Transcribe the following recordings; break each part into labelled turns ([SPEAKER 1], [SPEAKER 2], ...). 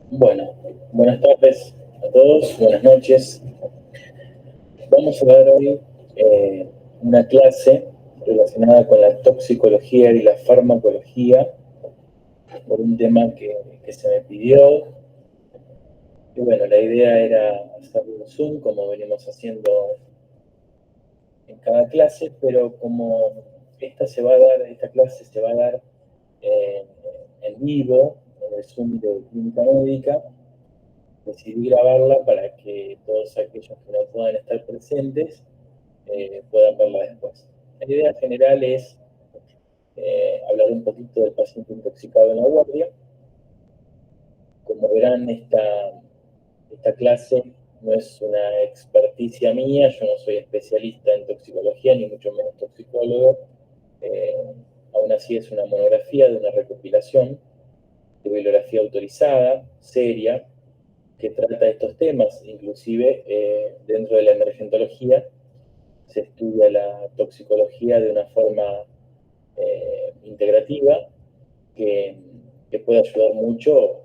[SPEAKER 1] Bueno, buenas tardes a todos, buenas noches. Vamos a dar hoy eh, una clase relacionada con la toxicología y la farmacología, por un tema que se me pidió. Y bueno, la idea era hacerlo en Zoom, como venimos haciendo en cada clase, pero como esta clase se va a dar eh, en vivo, en el Zoom de Clínica Médica, decidí grabarla para que todos aquellos que no puedan estar presentes puedan verla después. La idea general es hablar un poquito del paciente intoxicado en la guardia. Como verán, esta clase no es una experticia mía, yo no soy especialista en toxicología, ni mucho menos toxicólogo. Eh, Aún así es una monografía de una recopilación de bibliografía autorizada, seria, que trata estos temas. Inclusive dentro de la emergentología se estudia la toxicología de una forma integrativa que, que, puede ayudar mucho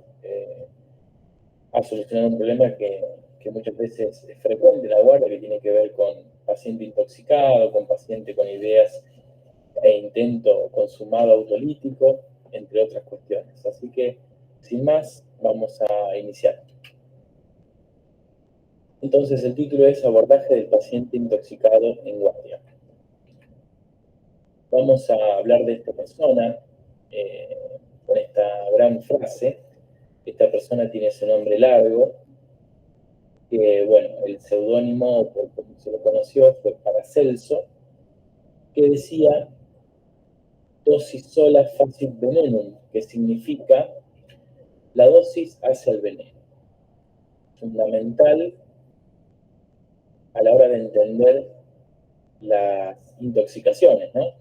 [SPEAKER 1] a solucionar un problema que muchas veces es frecuente en la guardia, que tiene que ver con paciente intoxicado, con paciente con ideas e intento consumado autolítico, entre otras cuestiones. Así que, sin más, vamos a iniciar. Entonces, el título es Abordaje del paciente intoxicado en guardia. Vamos a hablar de esta persona con esta gran frase. Esta persona tiene ese nombre largo, que, bueno, el seudónimo, por como se lo conoció, fue Paracelso, que decía dosis sola facit venenum, que significa la dosis hace el veneno. Fundamental a la hora de entender las intoxicaciones, ¿no?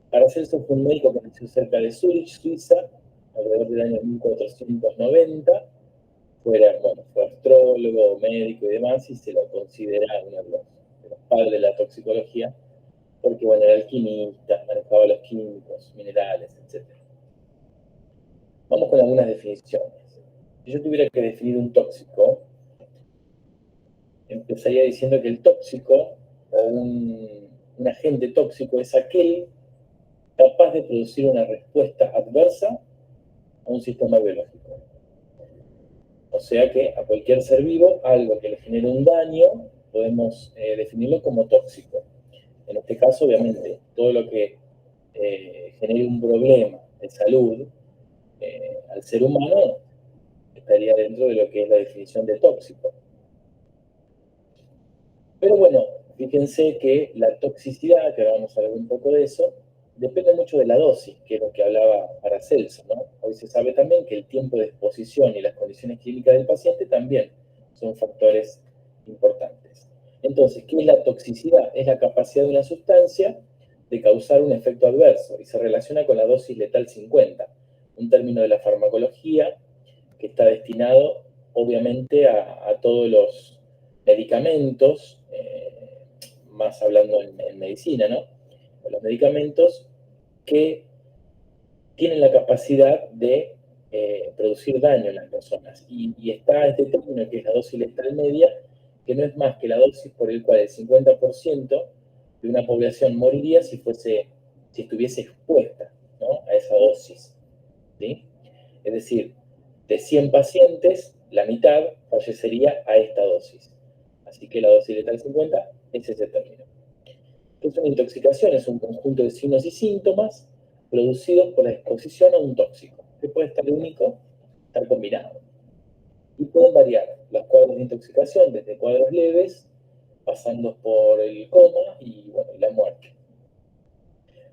[SPEAKER 1] Paracelso fue un médico que nació cerca de Zurich, Suiza, alrededor del año 1490. Fue astrólogo, médico y demás, y se lo considera uno de los padres de la toxicología, porque bueno, era alquimista, manejaba los químicos, minerales, etc. Vamos con algunas definiciones. Si yo tuviera que definir un tóxico, empezaría diciendo que el tóxico o un agente tóxico es aquel capaz de producir una respuesta adversa a un sistema biológico. O sea que a cualquier ser vivo, algo que le genere un daño, podemos definirlo como tóxico. En este caso, obviamente, todo lo que genere un problema de salud al ser humano estaría dentro de lo que es la definición de tóxico. Pero bueno, fíjense que la toxicidad, que ahora vamos a hablar un poco de eso, depende mucho de la dosis, que es lo que hablaba Paracelso, ¿no? Hoy se sabe también que el tiempo de exposición y las condiciones clínicas del paciente también son factores importantes. Entonces, ¿qué es la toxicidad? Es la capacidad de una sustancia de causar un efecto adverso y se relaciona con la dosis letal 50, un término de la farmacología que está destinado obviamente a todos los medicamentos, más hablando en medicina, ¿no? Los medicamentos que tienen la capacidad de producir daño en las personas. Y está este término que es la dosis letal media, que no es más que la dosis por el cual el 50% de una población moriría si estuviese expuesta, ¿no?, a esa dosis, ¿sí? Es decir, de 100 pacientes, la mitad fallecería a esta dosis. Así que la dosis letal 50 es ese término. ¿Qué es una intoxicación? Es un conjunto de signos y síntomas producidos por la exposición a un tóxico, que puede estar único, estar combinado. Y pueden variar los cuadros de intoxicación desde cuadros leves, pasando por el coma y, bueno, la muerte.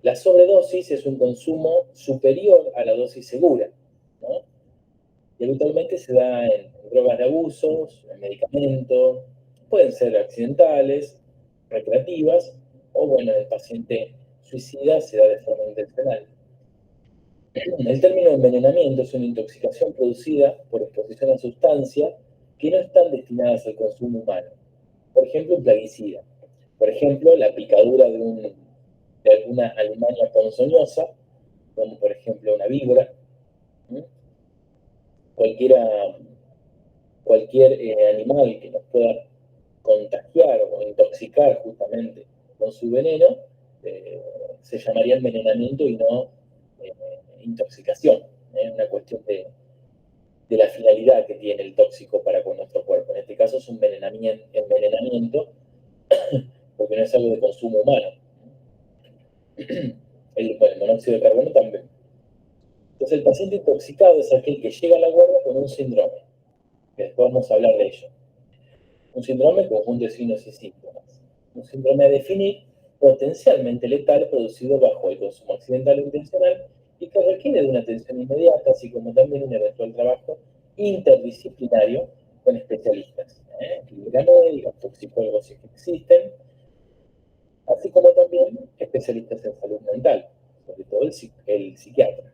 [SPEAKER 1] La sobredosis es un consumo superior a la dosis segura, ¿no? Y habitualmente se da en drogas de abusos, en medicamentos, pueden ser accidentales, recreativas, o bueno, el paciente suicida se da de forma intencional. El término envenenamiento es una intoxicación producida por exposición a sustancias que no están destinadas al consumo humano. Por ejemplo, un plaguicida. Por ejemplo, la picadura de alguna alimaña ponzoñosa, como por ejemplo una víbora, cualquiera, cualquier animal que nos pueda contagiar o intoxicar justamente con su veneno, se llamaría envenenamiento y no intoxicación. Una cuestión de la finalidad que tiene el tóxico para con nuestro cuerpo. En este caso es un envenenamiento porque no es algo de consumo humano. El monóxido de carbono también. Entonces el paciente intoxicado es aquel que llega a la guardia con un síndrome, que después vamos a hablar de ello. Un síndrome conjunto de signos y síntomas. Un síndrome a definir potencialmente letal producido bajo el consumo accidental o intencional y que requiere de una atención inmediata, así como también un eventual trabajo interdisciplinario con especialistas, clínica médica, toxicólogos si existen, así como también especialistas en salud mental, sobre todo el psiquiatra.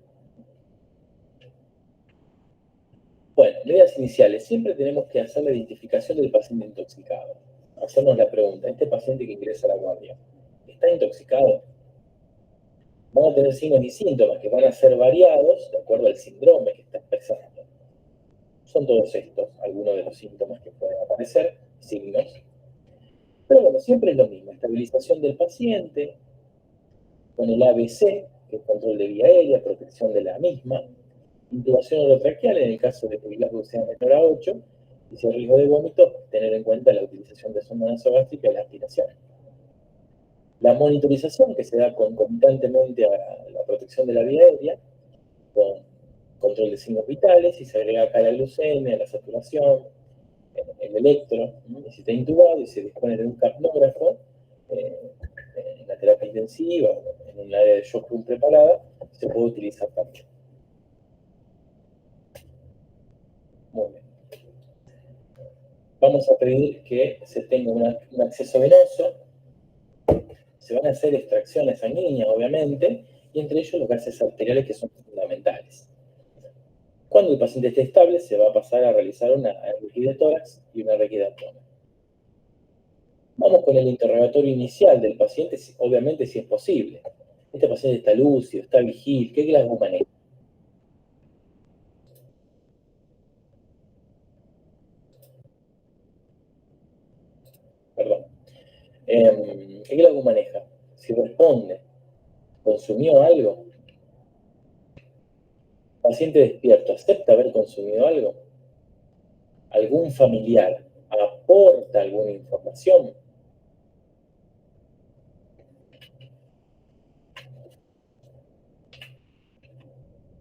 [SPEAKER 1] Bueno, medidas iniciales. Siempre tenemos que hacer la identificación del paciente intoxicado. Hacernos la pregunta, ¿este paciente que ingresa a la guardia está intoxicado? Van a tener signos y síntomas que van a ser variados de acuerdo al síndrome que está expresando. Son todos estos, algunos de los síntomas que pueden aparecer, signos. Pero bueno, siempre es lo mismo, estabilización del paciente, con el ABC, que es control de vía aérea, protección de la misma, intubación orotraqueal en el caso de que el glasgow sea menor a 8, y si hay riesgo de vómito, tener en cuenta la utilización de sonda nasogástrica y la aspiración. La monitorización que se da concomitantemente a la protección de la vía aérea, con control de signos vitales, y se agrega acá la leucemia, la saturación, el electro, y si está intubado y se dispone de un capnógrafo, en la terapia intensiva o en un área de shock room preparada, se puede utilizar también. Muy bien. Vamos a pedir que se tenga un acceso venoso, se van a hacer extracciones sanguíneas, obviamente, y entre ellos los gases arteriales que son fundamentales. Cuando el paciente esté estable, se va a pasar a realizar una RX de tórax y una RX de abdomen. Vamos con el interrogatorio inicial del paciente, obviamente si es posible. Este paciente está lúcido, está vigil, ¿qué Glasgow maneja? Perdón. ¿Qué Glasgow maneja? Si responde, ¿consumió algo? Paciente despierto, ¿acepta haber consumido algo? ¿Algún familiar aporta alguna información?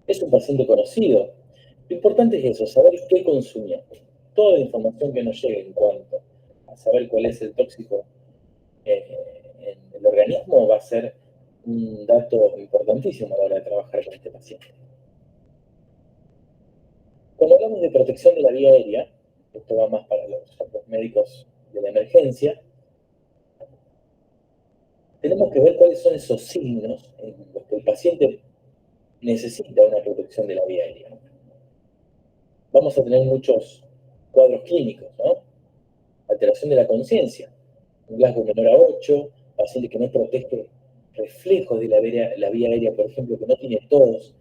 [SPEAKER 1] ¿Es un paciente conocido? Lo importante es eso, saber qué consumió. Toda la información que nos llegue en cuanto a saber cuál es el tóxico en el organismo va a ser un dato importantísimo a la hora de trabajar con este paciente. Cuando hablamos de protección de la vía aérea, esto va más para los médicos de la emergencia, tenemos que ver cuáles son esos signos en los que el paciente necesita una protección de la vía aérea. Vamos a tener muchos cuadros clínicos, ¿no? Alteración de la conciencia, un Glasgow menor a 8, paciente que no protege reflejos de la vía aérea, por ejemplo, que no tiene tos,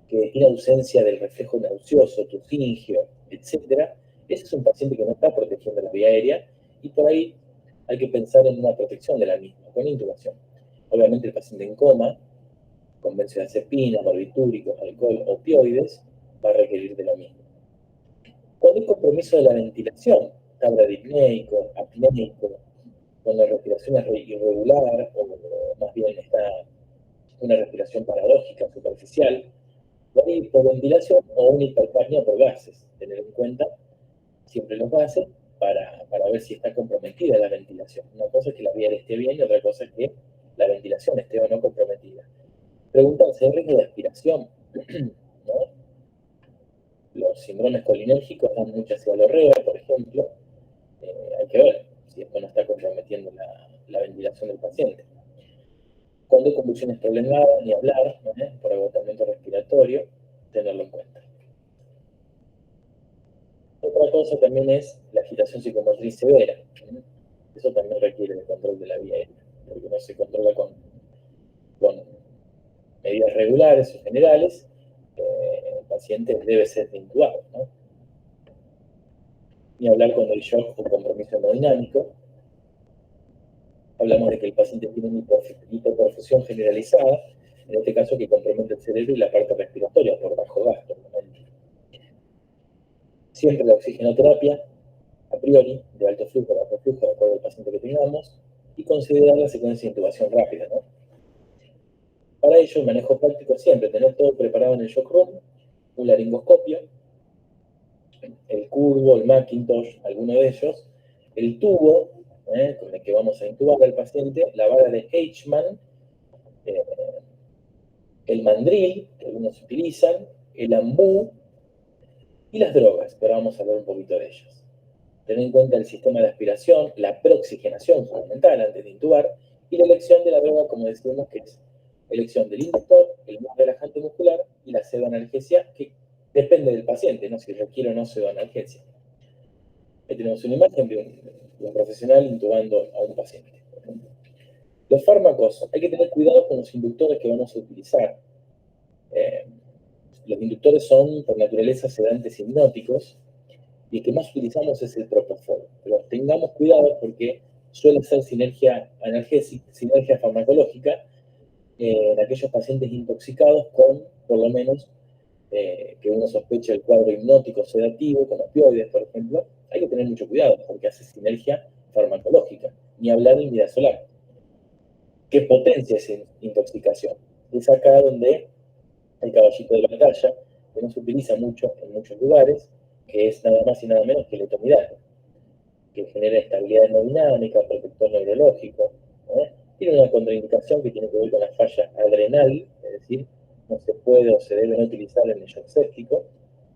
[SPEAKER 1] que tiene ausencia del reflejo nauseoso, tufingio, etc. Ese es un paciente que no está protegiendo la vía aérea y por ahí hay que pensar en una protección de la misma, con intubación. Obviamente el paciente en coma, con benzodiazepinas, barbitúricos, alcohol, opioides, va a requerir de lo mismo. Cuando hay compromiso de la ventilación, tabradipneico, apneico, cuando la respiración es irregular o más bien está una respiración paradójica, superficial, la hipoventilación o una hipercapnia por gases. Tener en cuenta siempre los gases para ver si está comprometida la ventilación. Una cosa es que la vía esté bien y otra cosa es que la ventilación esté o no comprometida. Preguntarse, ¿hay riesgo de aspiración? ¿No? Los síndromes colinérgicos dan mucha cialorrea, por ejemplo. Hay que ver si esto no está comprometiendo la ventilación del paciente. Cuando hay convulsiones prolongadas, ni hablar, ¿no? Por agotamiento respiratorio, tenerlo en cuenta. Otra cosa también es la agitación psicomotriz severa. Eso también requiere de control de la vía aérea, porque no se controla con medidas regulares o generales, el paciente debe ser intubado, ¿no? ni hablar cuando hay shock o compromiso hemodinámico. Hablamos de que el paciente tiene una hipoperfusión generalizada, en este caso que compromete el cerebro y la parte respiratoria por bajo gasto. Siempre la oxigenoterapia, a priori, de alto flujo, bajo flujo, de acuerdo al paciente que tengamos, y considerar la secuencia de intubación rápida, ¿no? Para ello, el manejo práctico es siempre tener todo preparado en el shock room, un laringoscopio, el curvo, el Macintosh, alguno de ellos, el tubo con el que vamos a intubar al paciente, la vara de H-Man, eh, el mandril, que algunos utilizan, el ambú y las drogas, pero vamos a hablar un poquito de ellas. Tener en cuenta el sistema de aspiración, la preoxigenación fundamental antes de intubar, y la elección de la droga, como decimos, que es elección del inductor, el más relajante muscular y la pseudoanalgesia, que depende del paciente, ¿no? Si requiere o no pseudoanalgesia. Ahí tenemos una imagen de un profesional intubando a un paciente. Los fármacos, hay que tener cuidado con los inductores que vamos a utilizar. Los inductores son, por naturaleza, sedantes hipnóticos, y el que más utilizamos es el propofol. Pero tengamos cuidado porque suele ser sinergia analgésica, sinergia farmacológica en aquellos pacientes intoxicados con, por lo menos, que uno sospeche el cuadro hipnótico sedativo, con opioides, por ejemplo. Hay que tener mucho cuidado porque hace sinergia farmacológica. Ni hablar de midazolam. ¿Qué potencia es intoxicación? Es acá donde el caballito de la batalla, que no se utiliza mucho en muchos lugares, que es nada más y nada menos que el etomidate, que genera estabilidad hemodinámica, protector neurológico. Tiene una contraindicación que tiene que ver con la falla adrenal, es decir, no se puede o se debe no utilizar en el shock séptico,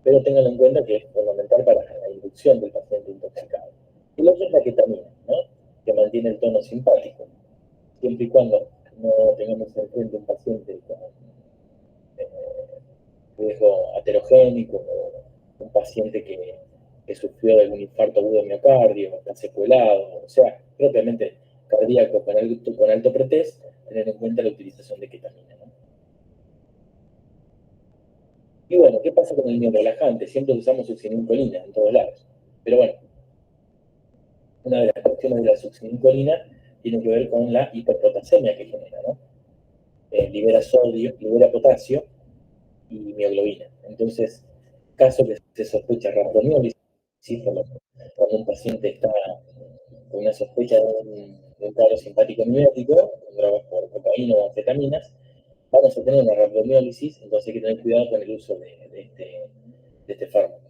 [SPEAKER 1] pero tengan en cuenta que es fundamental para la inducción del paciente intoxicado. Y lo otro es la ketamina, ¿no? Que mantiene el tono simpático, siempre y cuando no tengamos enfrente un paciente con riesgo aterogénico o un paciente que sufrió de algún infarto agudo de miocardio, está secuelado, o sea, propiamente cardíaco con alto pretest, tener en cuenta la utilización de ketamina, ¿no? Y bueno, ¿qué pasa con el miorelajante? Siempre usamos succinilcolina en todos lados. Pero bueno, una de las cuestiones de la succinilcolina tiene que ver con la hiperpotasemia que genera, ¿no? Libera sodio, libera potasio y mioglobina. Entonces, caso que se sospecha rhabdomiólisis, cuando un paciente está con una sospecha de un cuadro simpático mimético, con drogas por cocaína o anfetaminas, vamos a tener una rhabdomiólisis, entonces hay que tener cuidado con el uso de este fármaco.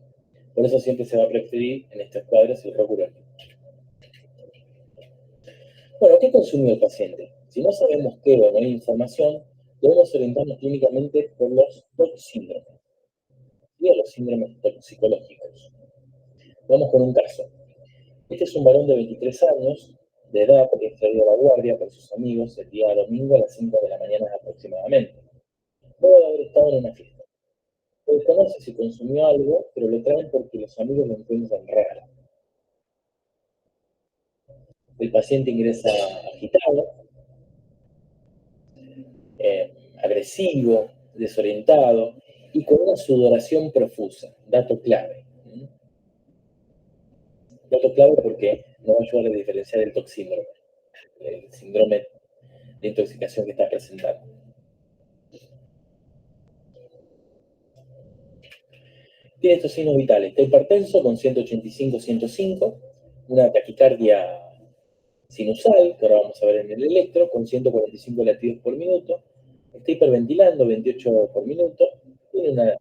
[SPEAKER 1] Por eso siempre se va a preferir en estos cuadros el Rocuron. Bueno, ¿qué consumió el paciente? Si no sabemos qué o no hay información, debemos orientarnos clínicamente por los toxíndromes y a los síndromes toxicológicos. Vamos con un caso. Este es un varón de 23 años de edad que es traído a la guardia por sus amigos el día domingo a las 5 de la mañana aproximadamente. Luego de haber estado en una fiesta. Desconoce si consumió algo, pero lo traen porque los amigos lo encuentran raro. El paciente ingresa agitado, agresivo, desorientado y con una sudoración profusa. Dato clave. Dato clave porque nos va a ayudar a diferenciar el toxíndrome, el síndrome de intoxicación que está presentando. Tiene estos signos vitales: está hipertenso con 185-105, una taquicardia sinusal, que ahora vamos a ver en el electro, con 145 latidos por minuto, está hiperventilando 28 por minuto, tiene una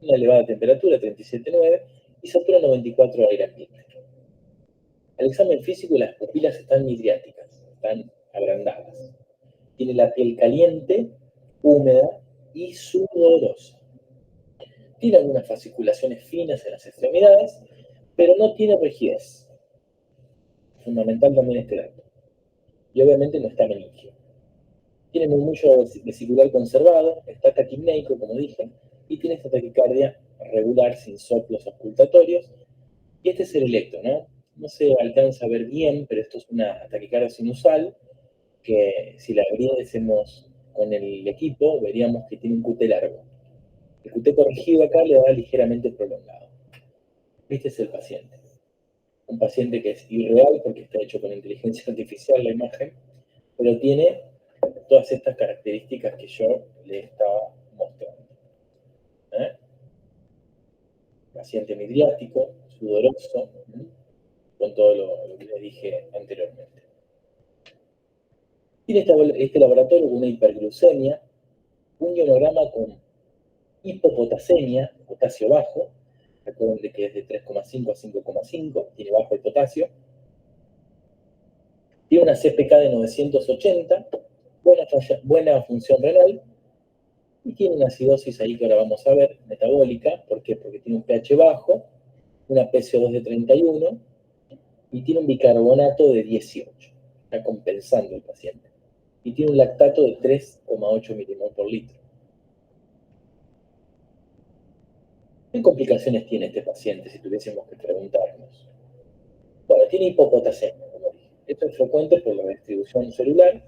[SPEAKER 1] elevada temperatura, 37,9, y satura 94 aire ambiente. Al examen físico, las pupilas están midriáticas, están agrandadas. Tiene la piel caliente, húmeda y sudorosa. Tiene algunas fasciculaciones finas en las extremidades, pero no tiene rigidez. Fundamental también este dato. Y obviamente no está meningio. Tiene murmullo vesicular conservado, está taquipneico, como dije, y tiene esta taquicardia regular sin soplos auscultatorios. Y este es el electro, ¿no? No se alcanza a ver bien, pero esto es una taquicardia sinusal, que si la abriésemos con el equipo, veríamos que tiene un QT largo. El QT corregido acá le da ligeramente prolongado. Este es el paciente. Un paciente que es irreal porque está hecho con inteligencia artificial la imagen, pero tiene todas estas características que yo le estaba mostrando. ¿Eh? Paciente midriático, sudoroso, con todo lo que les dije anteriormente. Tiene este laboratorio con una hiperglucemia, un ionograma con hipopotasemia, potasio bajo, recuerden que es de 3,5 a 5,5, tiene bajo el potasio, tiene una CPK de 980, buena función renal, y tiene una acidosis ahí que ahora vamos a ver, metabólica. ¿Por qué? Porque tiene un pH bajo, una PCO2 de 31 y tiene un bicarbonato de 18. Está compensando el paciente. Y tiene un lactato de 3,8 milimol por litro. ¿Qué complicaciones tiene este paciente si tuviésemos que preguntarnos? Bueno, tiene hipopotasemia, como dije. Esto es frecuente por la distribución celular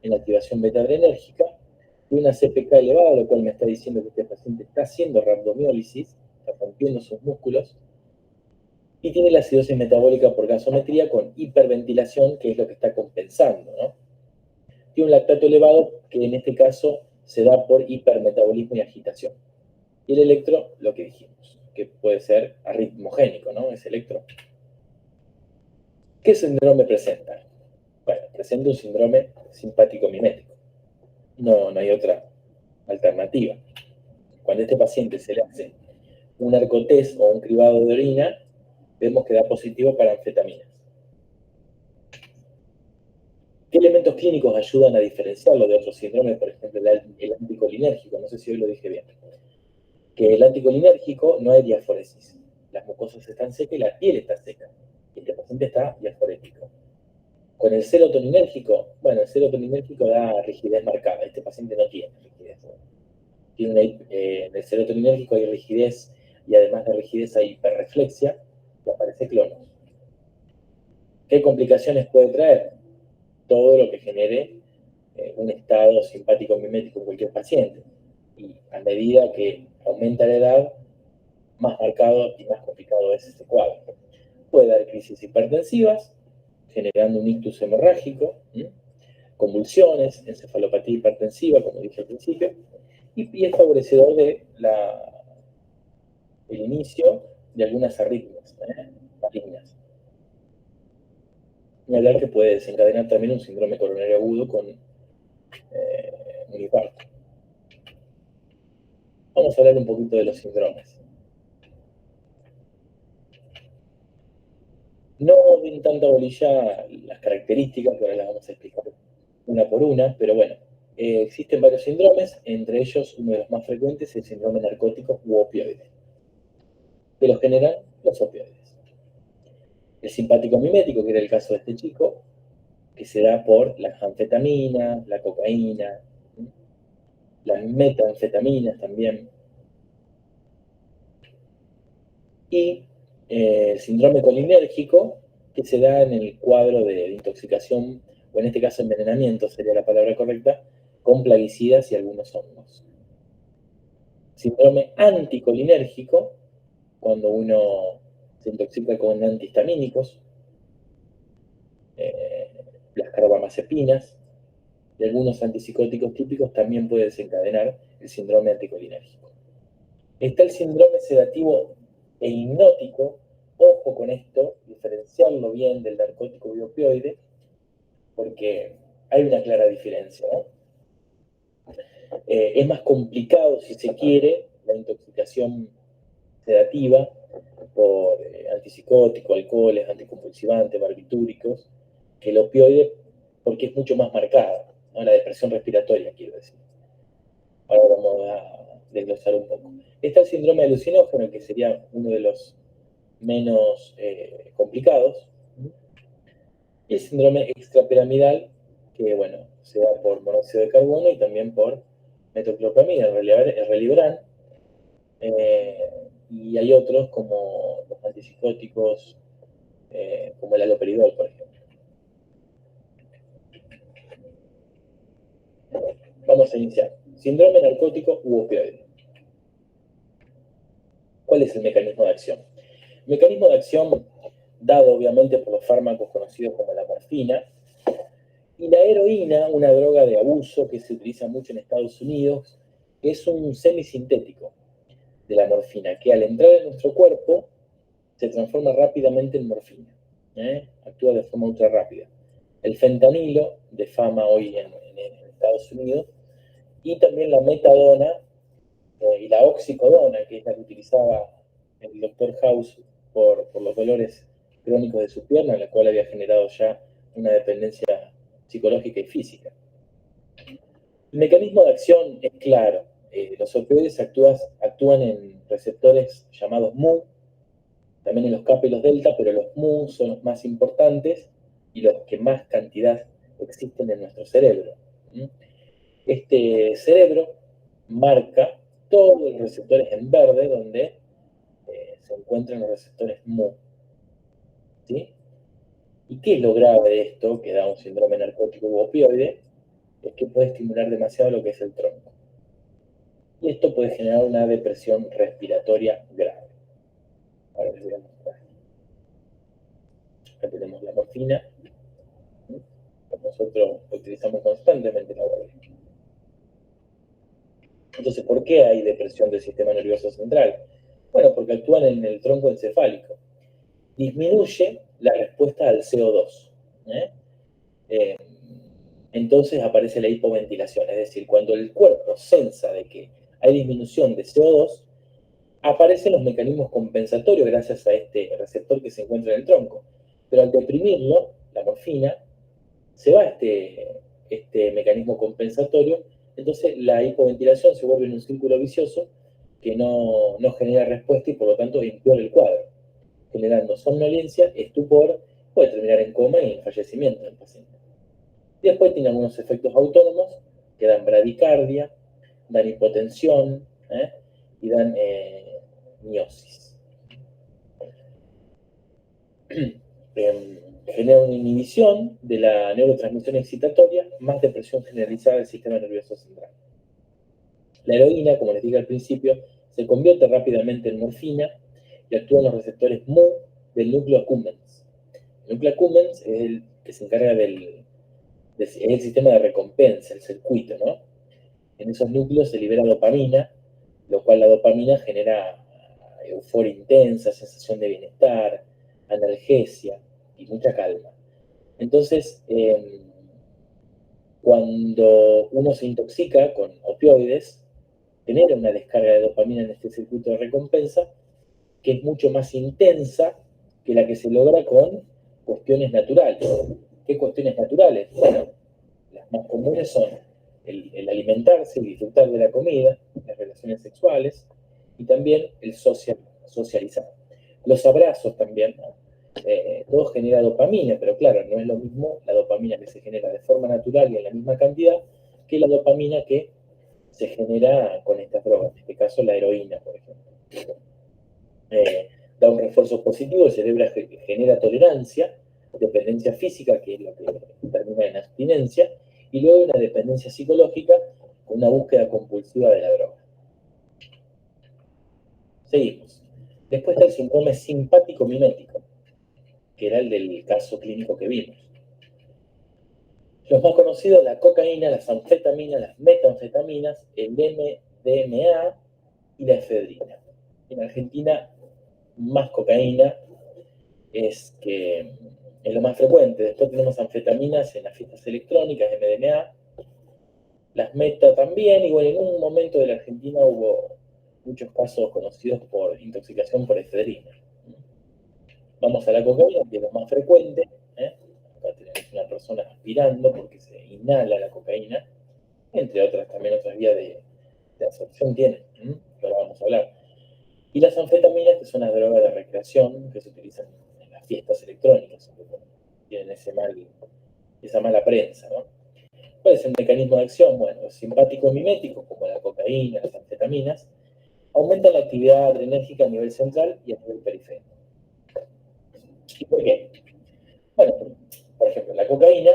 [SPEAKER 1] en la activación beta-adrenérgica. Tiene una CPK elevada, lo cual me está diciendo que este paciente está haciendo rhabdomiólisis, está rompiendo sus músculos, y tiene la acidosis metabólica por gasometría con hiperventilación, que es lo que está compensando, ¿no? Tiene un lactato elevado, que en este caso se da por hipermetabolismo y agitación. Y el electro, lo que dijimos, que puede ser arritmogénico, ¿no? Ese electro. ¿Qué síndrome presenta? Bueno, presenta un síndrome simpático mimético. No hay otra alternativa. Cuando a este paciente se le hace un narcotest o un cribado de orina, vemos que da positivo para anfetaminas. ¿Qué elementos clínicos ayudan a diferenciarlo de otros síndromes? Por ejemplo, el anticolinérgico, no sé si hoy lo dije bien. Que el anticolinérgico no hay diaforesis. Las mucosas están secas y la piel está seca. Y este paciente está diaforético. Con el serotoninérgico, bueno, el serotoninérgico da rigidez marcada. Este paciente no tiene rigidez. En el serotoninérgico hay rigidez y además de rigidez hay hiperreflexia y aparece clonos. ¿Qué complicaciones puede traer? Todo lo que genere un estado simpático mimético en cualquier paciente. Y a medida que aumenta la edad, más marcado y más complicado es este cuadro. Puede dar crisis hipertensivas, generando un ictus hemorrágico, convulsiones, encefalopatía hipertensiva, como dije al principio, y es favorecedor de el inicio de algunas arritmias malignas. Y hablar que puede desencadenar también un síndrome coronario agudo con un infarto. Vamos a hablar un poquito de los síndromes. No den tanta bolilla las características, que ahora las vamos a explicar una por una, pero bueno, existen varios síndromes, entre ellos uno de los más frecuentes es el síndrome narcótico u opioide, que los generan los opioides. El simpático mimético, que era el caso de este chico, que se da por las anfetaminas, la cocaína, las metanfetaminas también. Y el síndrome colinérgico, que se da en el cuadro de intoxicación, o en este caso envenenamiento sería la palabra correcta, con plaguicidas y algunos hongos. Síndrome anticolinérgico, cuando uno se intoxica con antihistamínicos, las carbamazepinas y algunos antipsicóticos típicos también puede desencadenar el síndrome anticolinérgico. Está el síndrome sedativo e hipnótico. Ojo con esto, diferenciarlo bien del narcótico y opioide, porque hay una clara diferencia, ¿no? Es más complicado, si se quiere, la intoxicación sedativa por antipsicóticos, alcoholes, anticonvulsivantes, barbitúricos, que el opioide, porque es mucho más marcada, ¿no? La depresión respiratoria, quiero decir. Ahora vamos a desglosar un poco. Está el síndrome alucinógeno, que sería uno de los menos complicados. Y el síndrome extrapiramidal, que bueno, se da por monóxido de carbono y también por metoclopramida, el Relibran. Y hay otros como los antipsicóticos, como el haloperidol, por ejemplo. Vamos a iniciar. Síndrome narcótico u opioide. ¿Cuál es el mecanismo de acción? Mecanismo de acción dado obviamente por los fármacos conocidos como la morfina, y la heroína, una droga de abuso que se utiliza mucho en Estados Unidos, es un semisintético de la morfina, que al entrar en nuestro cuerpo se transforma rápidamente en morfina. Actúa de forma ultra rápida. El fentanilo, de fama hoy en Estados Unidos, y también la metadona y la oxicodona, que es la que utilizaba el doctor House por los dolores crónicos de su pierna, la cual había generado ya una dependencia psicológica y física. El mecanismo de acción es claro. Los opioides actúan en receptores llamados mu, también en los kappa y los delta, pero los mu son los más importantes y los que más cantidad existen en nuestro cerebro. Este cerebro marca todos los receptores en verde donde se encuentran los receptores mu. ¿Sí? ¿Y qué es lo grave de esto, que da un síndrome narcótico u opioide? Es que puede estimular demasiado lo que es el tronco. Y esto puede generar una depresión respiratoria grave. Ahora les voy a mostrar. Acá tenemos la morfina. Nosotros utilizamos constantemente la guardia. Entonces, ¿por qué hay depresión del sistema nervioso central? Bueno, porque actúan en el tronco encefálico. Disminuye la respuesta al CO2. Entonces aparece la hipoventilación, es decir, cuando el cuerpo sensa de que hay disminución de CO2, aparecen los mecanismos compensatorios gracias a este receptor que se encuentra en el tronco. Pero al deprimirlo, la morfina, se va este mecanismo compensatorio, entonces la hipoventilación se vuelve en un círculo vicioso que no genera respuesta y por lo tanto empeora el cuadro, generando somnolencia, estupor, puede terminar en coma y en fallecimiento del paciente. Y después tiene algunos efectos autónomos que dan bradicardia, dan hipotensión y dan miosis. Genera una inhibición de la neurotransmisión excitatoria, más depresión generalizada del sistema nervioso central. La heroína, como les dije al principio, se convierte rápidamente en morfina y actúa en los receptores mu del núcleo accumbens. El núcleo accumbens es el que se encarga es el sistema de recompensa, el circuito, ¿no? En esos núcleos se libera dopamina, lo cual la dopamina genera euforia intensa, sensación de bienestar, analgesia y mucha calma. Entonces, cuando uno se intoxica con opioides, genera una descarga de dopamina en este circuito de recompensa que es mucho más intensa que la que se logra con cuestiones naturales. ¿Qué cuestiones naturales? Bueno, las más comunes son el alimentarse y disfrutar de la comida, las relaciones sexuales y también el socializar. Los abrazos también, ¿no? Todo genera dopamina, pero claro, no es lo mismo la dopamina que se genera de forma natural y en la misma cantidad que la dopamina que se genera con estas drogas, en este caso la heroína, por ejemplo. Da un refuerzo positivo, el cerebro genera tolerancia, dependencia física, que es lo que termina en abstinencia, y luego una dependencia psicológica con una búsqueda compulsiva de la droga. Seguimos. Después está el síndrome simpático mimético, que era el del caso clínico que vimos. Los más conocidos, la cocaína, las anfetaminas, las metanfetaminas, el MDMA y la efedrina. En Argentina, más cocaína es lo más frecuente. Después tenemos anfetaminas en las fiestas electrónicas, MDMA, las meta también, y bueno, en un momento de la Argentina hubo muchos casos conocidos por intoxicación por efedrina. Vamos a la cocaína, que es lo más frecuente. Acá tenemos una persona aspirando porque se inhala la cocaína, entre otras también otras vías de absorción tienen, que ahora vamos a hablar. Y las anfetaminas, que son las drogas de recreación que se utilizan en las fiestas electrónicas, que tienen esa mala prensa, ¿no? ¿Cuál es el mecanismo de acción? Bueno, los simpáticos miméticos, como la cocaína, las anfetaminas, aumentan la actividad adrenérgica a nivel central y a nivel periférico. ¿Y por qué? Bueno, por ejemplo, la cocaína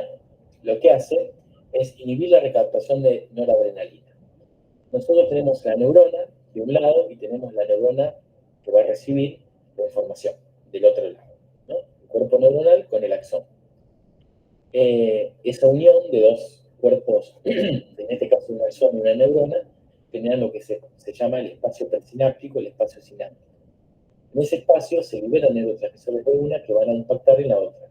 [SPEAKER 1] lo que hace es inhibir la recaptación de noradrenalina. Nosotros tenemos la neurona de un lado y tenemos la neurona que va a recibir de información del otro lado, ¿no? El cuerpo neuronal con el axón. Esa unión de dos cuerpos, en este caso un axón y una neurona, genera lo que se llama el espacio presináptico, el espacio sináptico. En ese espacio se liberan neurotransmisores de una que van a impactar en la otra.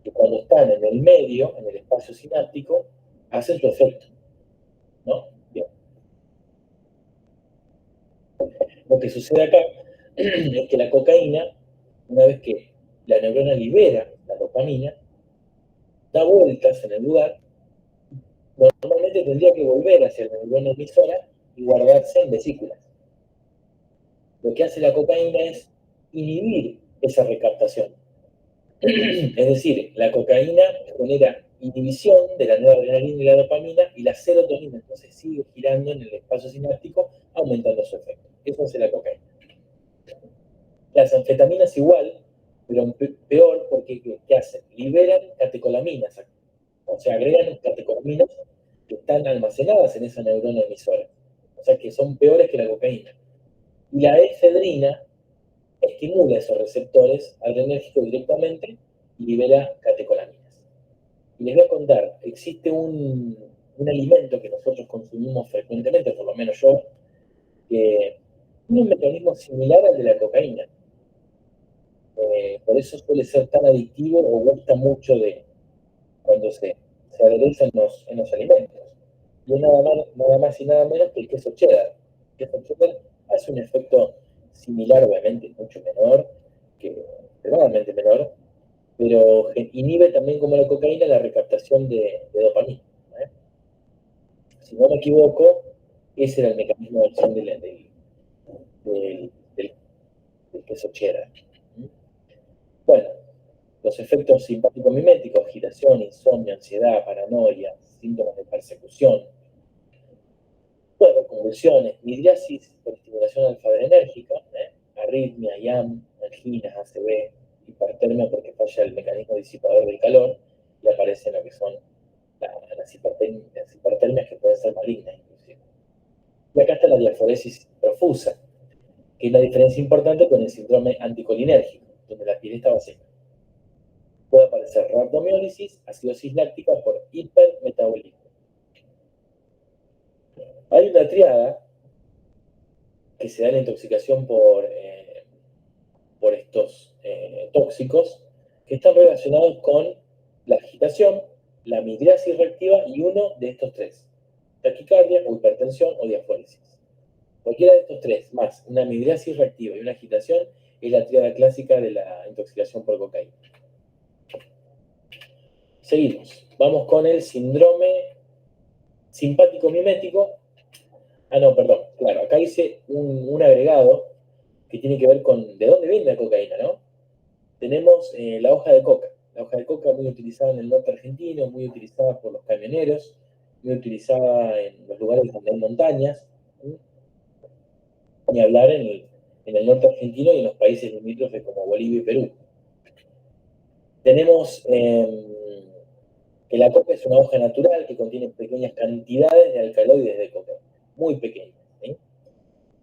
[SPEAKER 1] Y cuando están en el medio, en el espacio sináptico, hacen su efecto, ¿no? Bien. Lo que sucede acá es que la cocaína, una vez que la neurona libera la dopamina, da vueltas en el lugar, normalmente tendría que volver hacia la neurona emisora y guardarse en vesículas. Lo que hace la cocaína es inhibir esa recaptación. Es decir, la cocaína genera inhibición de la noradrenalina y la dopamina y la serotonina entonces sigue girando en el espacio sináptico aumentando su efecto. Eso hace la cocaína. Las anfetaminas igual, pero peor porque ¿qué hacen? Liberan catecolaminas, o sea, agregan catecolaminas que están almacenadas en esa neurona emisora, o sea, que son peores que la cocaína. Y la efedrina estimula esos receptores adrenérgicos directamente y libera catecolaminas. Y les voy a contar, existe un alimento que nosotros consumimos frecuentemente, por lo menos yo, que tiene un mecanismo similar al de la cocaína. Por eso suele ser tan adictivo o gusta mucho de cuando se adereza en los alimentos. Y es nada más y nada menos que el queso cheddar. El queso cheddar hace un efecto similar, obviamente, mucho menor, extremadamente menor, pero inhibe también como la cocaína la recaptación de dopamina. ¿Eh? Si no me equivoco, ese era el mecanismo de acción del, del queso cheddar. Bueno, los efectos simpático-miméticos, agitación, insomnio, ansiedad, paranoia, síntomas de persecución, bueno, convulsiones, midriasis por estimulación alfa-adrenérgica, arritmia, IAM, anginas, ACV, hipertermia porque falla el mecanismo disipador del calor y aparecen lo que son las hipertermias que pueden ser malignas inclusive. Y acá está la diaforesis profusa, que es la diferencia importante con el síndrome anticolinérgico, donde la piel está vacía. Puede aparecer rhabdomiólisis, acidosis láctica por hipermetabolismo. Hay una triada que se da la intoxicación por estos tóxicos que están relacionados con la agitación, la midriasis reactiva y uno de estos tres: taquicardia o hipertensión o diafóresis. Cualquiera de estos tres, más una midriasis reactiva y una agitación, es la triada clásica de la intoxicación por cocaína. Seguimos. Vamos con el síndrome simpático-mimético. Ah, no, perdón. Claro, acá hice un agregado que tiene que ver con de dónde viene la cocaína, ¿no? Tenemos la hoja de coca. La hoja de coca muy utilizada en el norte argentino, muy utilizada por los camioneros, muy utilizada en los lugares donde hay montañas. Ni hablar en el norte argentino y en los países limítrofes como Bolivia y Perú. Tenemos que la coca es una hoja natural que contiene pequeñas cantidades de alcaloides de coca, muy pequeñas, ¿sí?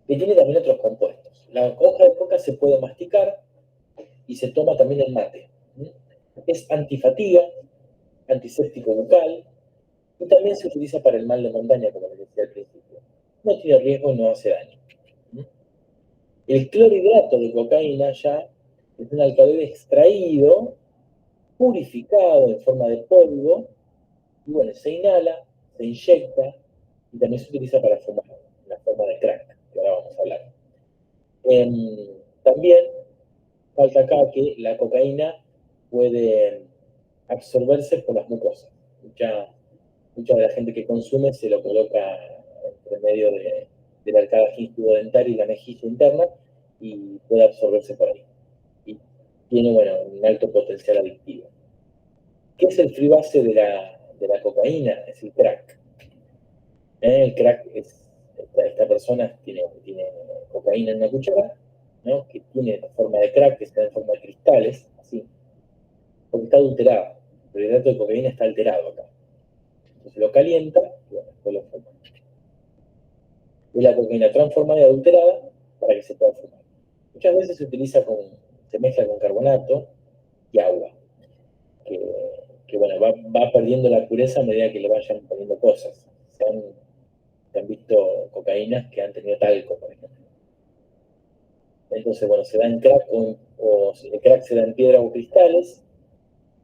[SPEAKER 1] Que tiene también otros compuestos. La hoja de coca se puede masticar y se toma también en mate. ¿Sí? Es antifatiga, antiséptico bucal y también se utiliza para el mal de montaña, como les decía al principio. No tiene riesgo y no hace daño. ¿Sí? El clorhidrato de cocaína ya es un alcaloide extraído, purificado en forma de polvo, y bueno, se inhala, se inyecta y también se utiliza para fumar, en la forma de crack, que ahora vamos a hablar. También falta acá que la cocaína puede absorberse por las mucosas. Mucha de la gente que consume se lo coloca entre medio de la arcada gingivo-dentaria y la mejilla interna y puede absorberse por ahí. Y tiene, bueno, un alto potencial adictivo. ¿Qué es el freebase de la cocaína? Es el crack. El crack es, esta persona tiene cocaína en una cuchara, ¿no? Que tiene la forma de crack, que está en forma de cristales, así, porque está adulterada. El hidrato de cocaína está alterado acá. Entonces lo calienta y bueno, después lo fuma. Es la cocaína transformada y adulterada para que se pueda fumar. Muchas veces se mezcla con carbonato y agua, que bueno, va perdiendo la pureza a medida que le vayan poniendo cosas. Se han visto cocaínas que han tenido talco, por ejemplo. Entonces, bueno, se da en crack o el crack se da en piedra o cristales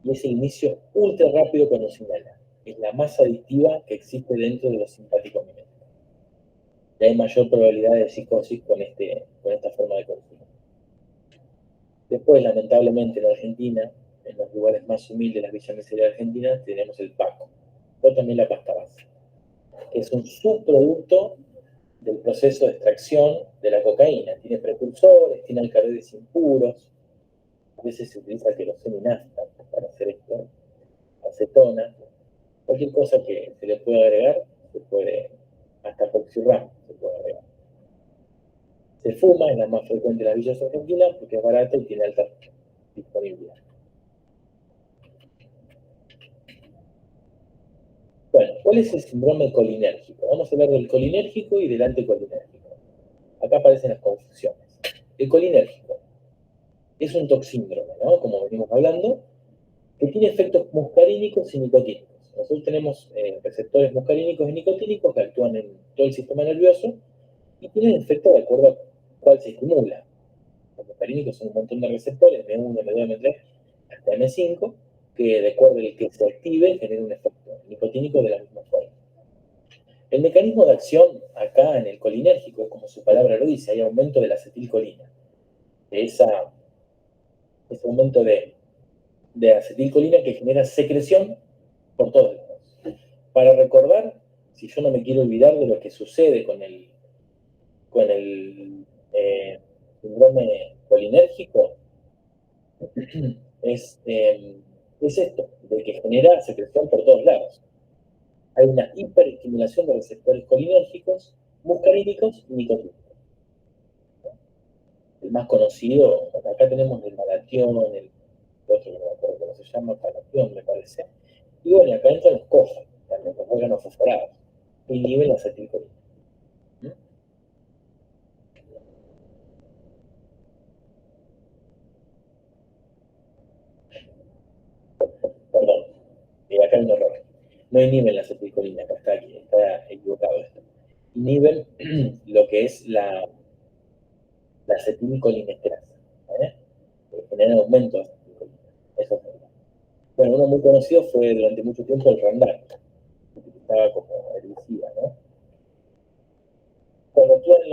[SPEAKER 1] y es el inicio ultra rápido cuando se inhala. Es la más adictiva que existe dentro de los simpáticos miméticos. Y hay mayor probabilidad de psicosis con esta forma de consumo. Después, lamentablemente, en Argentina, en los lugares más humildes de las villas miserias de Argentina, tenemos el Paco, o también la pasta base, que es un subproducto del proceso de extracción de la cocaína. Tiene precursores, tiene alcaloides impuros, a veces se utiliza queroseno y nafta para hacer esto, acetona, cualquier cosa que se le pueda agregar, hasta Poxirram se puede agregar. Se fuma, es la más frecuente en las villas argentinas porque es barata y tiene alta disponibilidad. Bueno, ¿cuál es el síndrome colinérgico? Vamos a hablar del colinérgico y del anticolinérgico. Acá aparecen las confusiones. El colinérgico es un toxíndrome, ¿no? Como venimos hablando, que tiene efectos muscarínicos y nicotínicos. Nosotros tenemos receptores muscarínicos y nicotínicos que actúan en todo el sistema nervioso y tienen efecto de acuerdo a cuál se estimula. Los muscarínicos son un montón de receptores, M1, M2, M3, hasta M5, que de acuerdo al que se active genera un efecto nicotínico de la misma forma. El mecanismo de acción acá en el colinérgico, como su palabra lo dice, hay aumento de la acetilcolina. Ese aumento de acetilcolina que genera secreción por todos lados. Para recordar, si yo no me quiero olvidar de lo que sucede con el síndrome colinérgico, es esto, de que genera secreción por todos lados. Hay una hiperestimulación de receptores colinérgicos, muscarínicos y nicotínicos. El más conocido, acá tenemos el malatión, el otro que no me acuerdo cómo se llama, palatión me parece. Y bueno, acá entran los COFA, también los órganos fosforados, que inhiben la acetilcolina. Perdón, acá hay un error. No inhiben la acetilcolina, acá está equivocado esto. Inhiben lo que es la acetilcolinesterasa. ¿Eh? Generan aumento de acetilcolina. Eso es verdad. Bueno, uno muy conocido fue durante mucho tiempo el Randac, que utilizaba como herbicida, ¿no? Cuando actúan en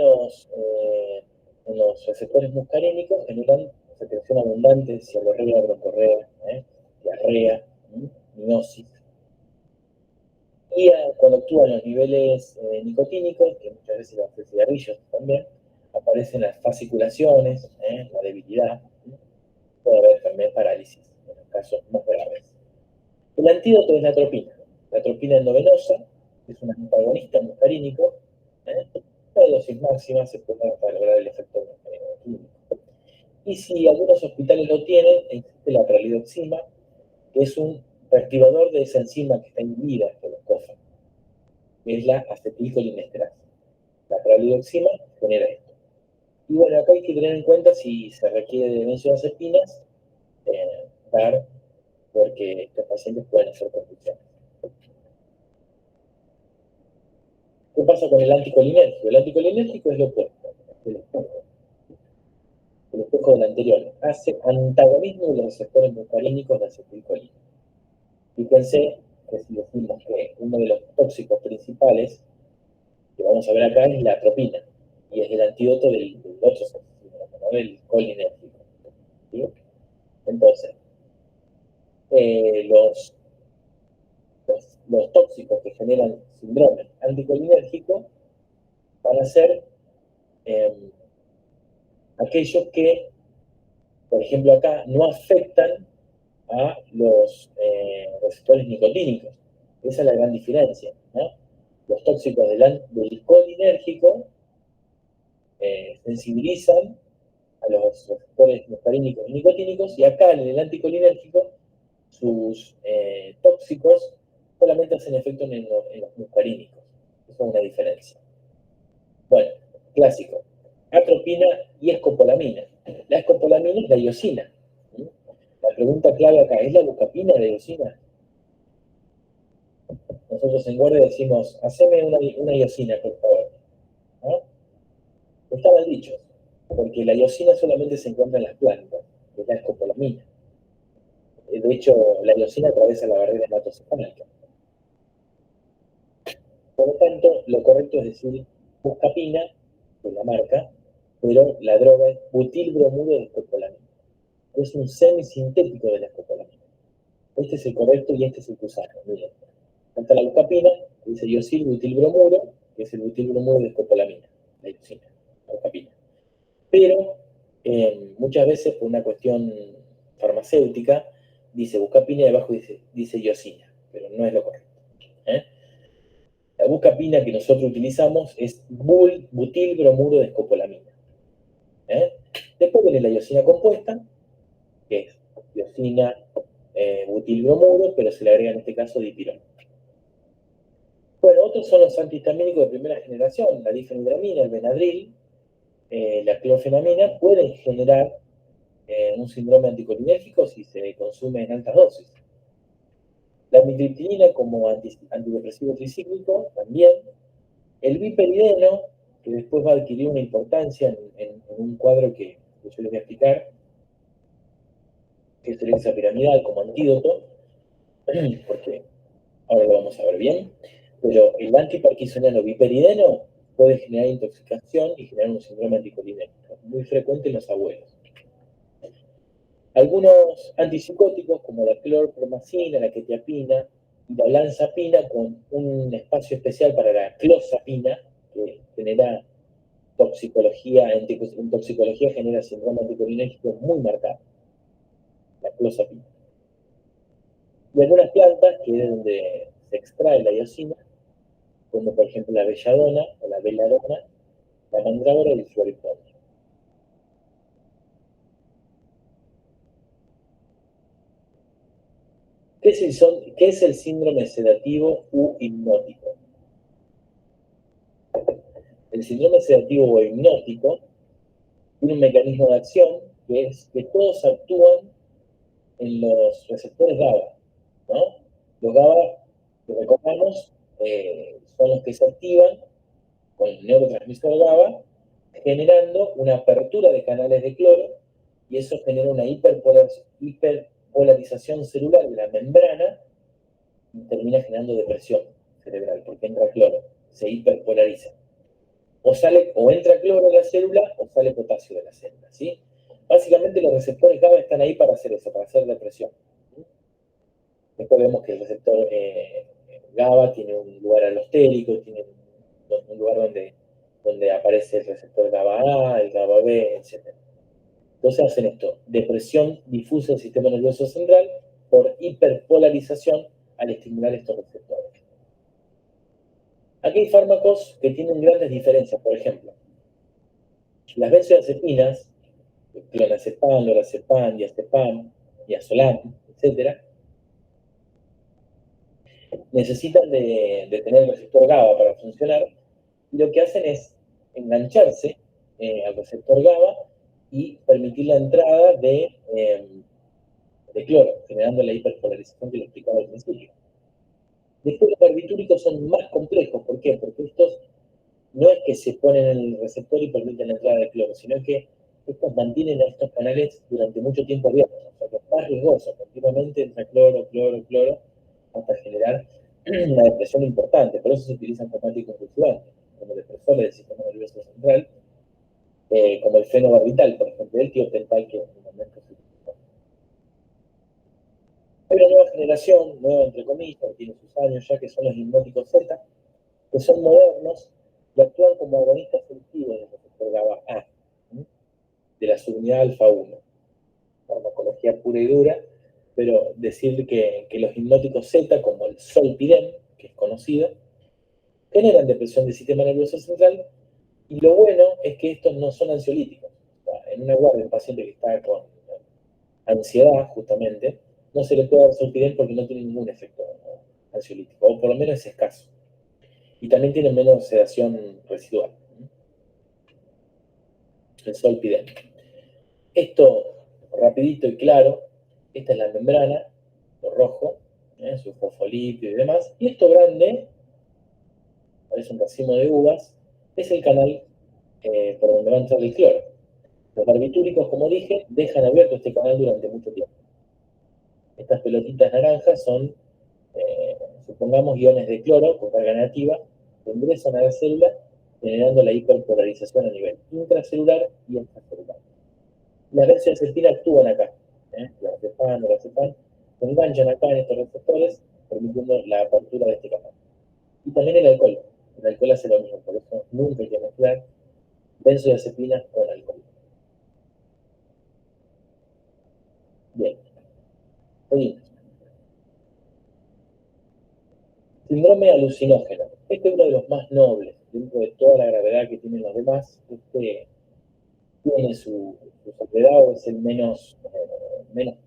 [SPEAKER 1] los receptores muscarínicos, generan secreción abundante, cialorrea, broncorrea, diarrea, miosis. Y cuando actúan los niveles nicotínicos, que muchas veces los de cigarrillos también, aparecen las fasciculaciones, la debilidad, puede haber también parálisis en los casos más graves. El antídoto es la atropina. La atropina endovenosa es un antagonista muscarínico. La dosis máxima se puede para lograr el efecto químico. Y si algunos hospitales lo tienen, existe la pralidoxima, que es un reactivador de esa enzima que está inhibida por los COFA, que es la acetilcolinesterasa. La pralidoxima genera esto. Y bueno, acá hay que tener en cuenta si se requiere de benzodiazepinas, dar, porque estos pacientes pueden hacer convulsiones. ¿Qué pasa con el anticolinérgico? El anticolinérgico es lo opuesto, el espejo del anterior. Hace antagonismo de los receptores muscarínicos de acetilcolina. Fíjense que si decimos que uno de los tóxicos principales que vamos a ver acá es la atropina, y es el antídoto del otro síndrome, ¿no? Del colinérgico. ¿Sí? Entonces, los tóxicos que generan síndrome anticolinérgico van a ser eh, aquellos que, por ejemplo, acá no afectan a los receptores nicotínicos. Esa es la gran diferencia, ¿no? Los tóxicos del colinérgico sensibilizan a los receptores muscarínicos y nicotínicos, y acá en el anticolinérgico sus tóxicos solamente hacen efecto en los muscarínicos. Eso es una diferencia. Bueno, clásico. atropina y escopolamina. La escopolamina es la iosina. La pregunta clave acá, ¿es la bucapina la iosina? Nosotros en guardia decimos, haceme una iosina, por favor. ¿No? Está mal dicho, porque la iosina solamente se encuentra en las plantas, que es la escopolamina. De hecho, la iosina atraviesa la barrera hematocefálica. Por lo tanto, lo correcto es decir buscapina, de la marca, pero la droga es butilbromuro de escopolamina. Es un semisintético de la escopolamina. Este es el correcto y este es el que usamos. Miren, falta la buscapina, que dice iosil butilbromuro, que es el butilbromuro de escopolamina, la iosina, la buscapina. Pero muchas veces por una cuestión farmacéutica dice buscapina y debajo dice iosina, pero no es lo correcto. ¿Eh? La buscapina que nosotros utilizamos es butilbromuro de escopolamina. ¿Eh? Después viene la iosina compuesta, que es iosina, butilbromuro, pero se le agrega en este caso dipirón. Bueno, otros son los antihistamínicos de primera generación, la difenhidramina, el Benadryl, la clorfenamina, pueden generar un síndrome anticolinérgico si se consume en altas dosis. La amitriptilina como antidepresivo tricíclico también. El biperideno, que después va a adquirir una importancia en un cuadro que yo les voy a explicar, que es el hexapiramidal como antídoto, porque ahora lo vamos a ver bien, pero el antiparkinsoniano biperideno puede generar intoxicación y generar un síndrome anticolinérgico, muy frecuente en los abuelos. Algunos antipsicóticos como la clorpromacina, la quetiapina y la olanzapina con un espacio especial para la clozapina, que genera toxicología, en toxicología genera síndrome anticolinérgico muy marcado, la clozapina. Y algunas plantas, que es donde se extrae la iosina, como por ejemplo la belladona o la veladona, la mandrágora y el floripondio. ¿Qué es el síndrome sedativo u hipnótico? El síndrome sedativo o hipnótico tiene un mecanismo de acción que es que todos actúan en los receptores GABA, ¿no? Los GABA, que recordamos, son los que se activan con el neurotransmisor GABA, generando una apertura de canales de cloro, y eso genera una hiperpolarización celular de la membrana y termina generando depresión cerebral, porque entra cloro, se hiperpolariza. O entra cloro de la célula o sale potasio de la célula, ¿sí? Básicamente los receptores GABA están ahí para hacer eso, para hacer depresión. Después vemos que el receptor GABA tiene un lugar alostérico, tiene un lugar donde aparece el receptor GABA A, el GABA B, etc. Entonces hacen esto, depresión difusa del sistema nervioso central por hiperpolarización al estimular estos receptores. Aquí hay fármacos que tienen grandes diferencias, por ejemplo, las benzodiazepinas, clonazepam, lorazepam, diazepam, diazolam, etc., necesitan de tener el receptor GABA para funcionar, y lo que hacen es engancharse al receptor GABA y permitir la entrada de cloro, generando la hiperpolarización que lo explicaba al principio. Después los barbitúricos son más complejos, ¿por qué? Porque estos no es que se ponen en el receptor y permiten la entrada de cloro, sino que estos mantienen a estos canales durante mucho tiempo abiertos, o sea que es más riesgoso, continuamente entra cloro, cloro, cloro, hasta generar una depresión importante. Por eso se utilizan como anticonvulsivantes, como depresores del sistema nervioso central, como el fenobarbital, por ejemplo, el tiopental que en el momento se utilizó. Hay una nueva generación, nueva entre comillas, que tiene sus años ya, que son los hipnóticos Z, que son modernos y actúan como agonistas selectivos del receptor GABA A, de la subunidad alfa 1. Farmacología pura y dura, pero decir que los hipnóticos Z, como el Zolpidem, que es conocido, generan depresión del sistema nervioso central, y lo bueno es que estos no son ansiolíticos. O sea, en una guardia, un paciente que está con ansiedad, justamente, no se le puede dar Zolpidem porque no tiene ningún efecto ansiolítico, o por lo menos es escaso. Y también tienen menos sedación residual. el zolpidem. Esto, rapidito y claro, esta es la membrana, lo rojo, su fosfolípido y demás, y esto grande, parece un racimo de uvas, es el canal por donde va a entrar el cloro. Los barbitúricos, como dije, dejan abierto este canal durante mucho tiempo. Estas pelotitas naranjas son, supongamos, iones de cloro con carga negativa que ingresan a la célula generando la hiperpolarización a nivel intracelular y extracelular. Las benzodiazepinas actúan acá, la acepan o la acepan, se enganchan acá en estos receptores, permitiendo la apertura de este canal. Y también el alcohol. El alcohol hace lo mismo, por eso nunca hay que mezclar benzodiazepinas con alcohol. Bien, seguimos. Síndrome alucinógeno. Este es uno de los más nobles, dentro de toda la gravedad que tienen los demás. Este tiene su soledad, o es el menos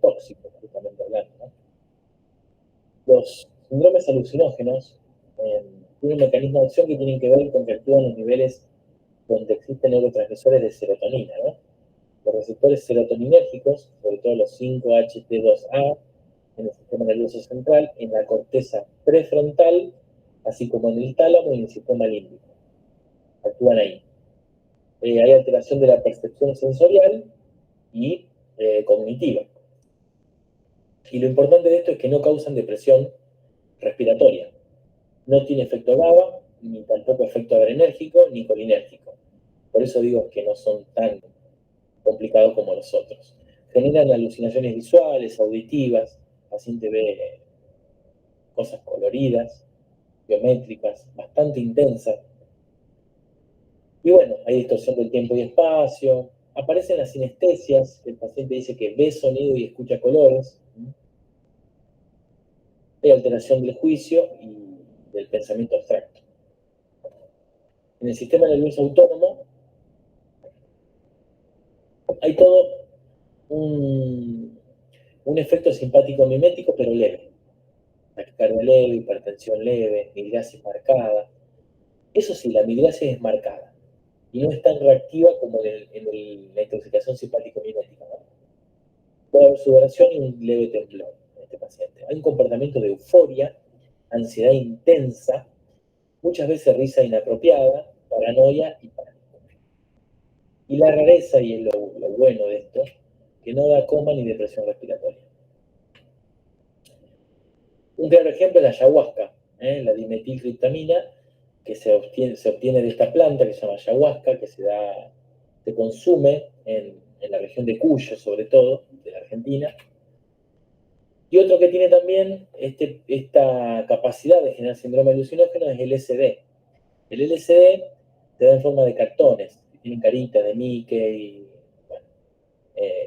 [SPEAKER 1] tóxico, justamente hablando, ¿no? Los síndromes alucinógenos tienen un mecanismo de acción que tienen que ver con que actúan los niveles donde existen neurotransmisores de serotonina, ¿no? Los receptores serotoninérgicos, sobre todo los 5-HT2A, en el sistema nervioso central, en la corteza prefrontal, así como en el tálamo y en el sistema límbico. Actúan ahí. Hay alteración de la percepción sensorial y cognitiva. Y lo importante de esto es que no causan depresión respiratoria. No tiene efecto GABA, ni tampoco efecto adrenérgico, ni colinérgico. Por eso digo que no son tan complicados como los otros. Generan alucinaciones visuales, auditivas, el paciente ve cosas coloridas, geométricas, bastante intensas. Y bueno, hay distorsión del tiempo y espacio, aparecen las sinestesias, el paciente dice que ve sonido y escucha colores, hay alteración del juicio y del pensamiento abstracto. En el sistema nervioso autónomo hay todo un efecto simpático mimético, pero leve. Taquicardia leve, hipertensión leve, midriasis marcada. Eso sí, la midriasis es marcada y no es tan reactiva como en la intoxicación simpático-mimética, ¿no? Puede haber sudoración y un leve temblor en este paciente. Hay un comportamiento de euforia, ansiedad intensa, muchas veces risa inapropiada, paranoia y pánico. Y la rareza, y es lo bueno de esto, que no da coma ni depresión respiratoria. Un claro ejemplo es la ayahuasca, la dimetiltriptamina, que se obtiene de esta planta que se llama ayahuasca, que se consume en la región de Cuyo, sobre todo, de la Argentina. Y otro que tiene también esta capacidad de generar síndrome alucinógeno es el LSD. El LSD se da en forma de cartones, que tienen carita de Mickey. Bueno,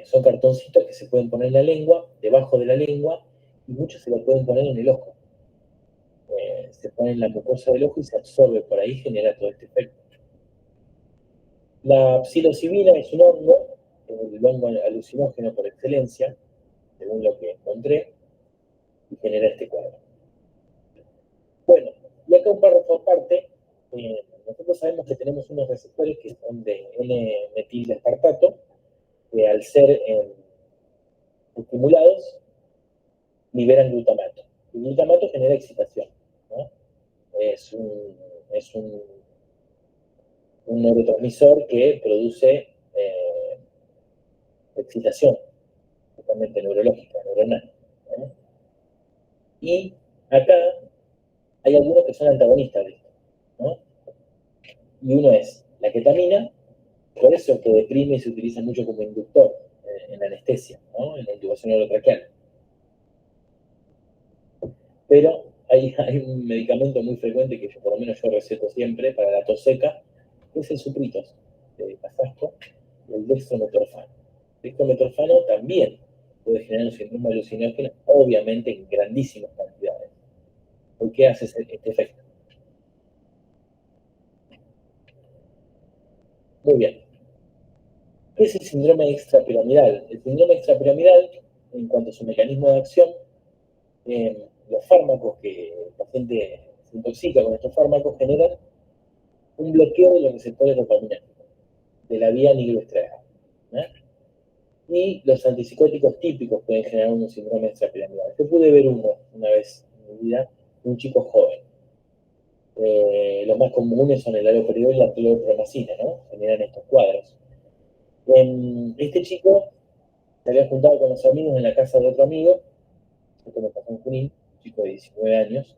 [SPEAKER 1] son cartoncitos que se pueden poner en la lengua, debajo de la lengua, y muchos se lo pueden poner en el ojo. Se pone en la mucosa del ojo y se absorbe por ahí, genera todo este efecto. La psilocibina es un hongo, el hongo alucinógeno por excelencia, según lo que encontré, y genera este cuadro. Bueno, y acá un párrafo aparte, nosotros sabemos que tenemos unos receptores que son de N-metilespartato, que al ser estimulados liberan glutamato. El glutamato genera excitación, ¿no? Es un neurotransmisor que produce excitación, totalmente neurológica, neuronal, ¿no? Y acá hay algunos que son antagonistas de esto, ¿no? Y uno es la ketamina, por eso que deprime y se utiliza mucho como inductor en la anestesia, ¿no? En la intubación orotraqueal. Pero hay un medicamento muy frecuente que por lo menos yo receto siempre para la tos seca, que es el supritos de Casasco, el dextrometorfano. El dextrometorfano también puede generar un síndrome alucinógeno, obviamente en grandísimas cantidades. ¿Por qué hace este efecto? Muy bien. ¿Qué es el síndrome extrapiramidal? El síndrome extrapiramidal, en cuanto a su mecanismo de acción, los fármacos que el paciente se intoxica con estos fármacos generan un bloqueo de los receptores dopaminérgicos. de la vía nigroestriagal. Y los antipsicóticos típicos pueden generar un síndrome extrapiramidal. Yo pude ver uno una vez en mi vida, un chico joven. Los más comunes son el haloperidol y la clorpromacina, ¿no? Generan estos cuadros. Este chico se había juntado con los amigos en la casa de otro amigo, esto me pasó en Junín, un chico de 19 años,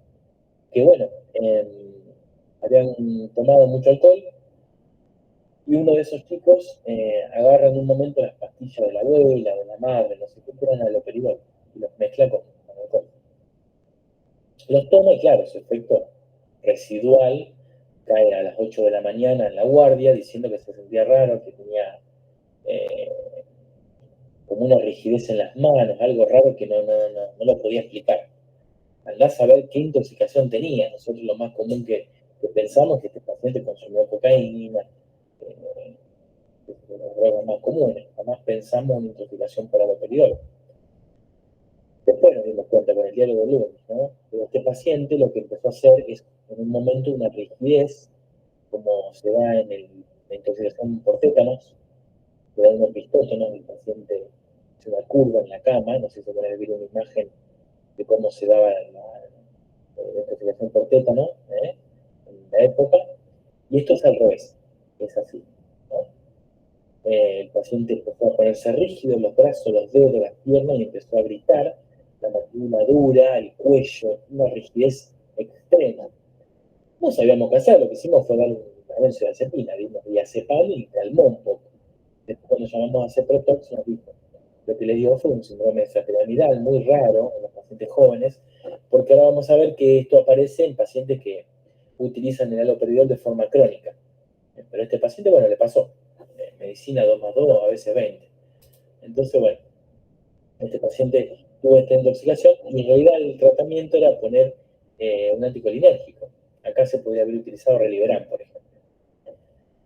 [SPEAKER 1] que bueno, habían tomado mucho alcohol, y uno de esos chicos agarra en un momento las pastillas de la abuela, de la madre, no sé qué, que eran haloperidol, y los mezcla con alcohol. Los toma y claro, su efecto residual cae a las 8 de la mañana en la guardia diciendo que se sentía raro, que tenía eh, como una rigidez en las manos, algo raro que no lo podía explicar. Andá a saber qué intoxicación tenía. Nosotros lo más común que pensamos es que este paciente consumió cocaína, las drogas más comunes. Jamás pensamos en intoxicación por haloperidol. Después nos dimos cuenta con el diálogo de lunes, ¿no? Pero este paciente lo que empezó a hacer es en un momento una rigidez, como se da en la intoxicación por tétanos, se da un opistótono, el paciente hace una curva en la cama, no sé si se puede ver una imagen de cómo se daba la intoxicación por tétano en la época, y esto es al revés, es así, ¿no? El paciente empezó a ponerse rígido en los brazos, los dedos de las piernas y empezó a gritar, la mandíbula dura, el cuello, una rigidez extrema. No sabíamos qué hacer, lo que hicimos fue darle una benzodiazepina, dimos diazepam y calmó un poco. Después cuando llamamos a Ceprotox nos dijo, lo que le dio fue un síndrome extrapiramidal muy raro en los pacientes jóvenes, porque ahora vamos a ver que esto aparece en pacientes que utilizan el haloperidol de forma crónica. Pero a este paciente, bueno, le pasó medicina 2 más 2, a veces 20. Entonces, bueno, este paciente tuvo esta intoxicación y en realidad el tratamiento era poner un anticolinérgico. Acá se podría haber utilizado Reliberan, por ejemplo.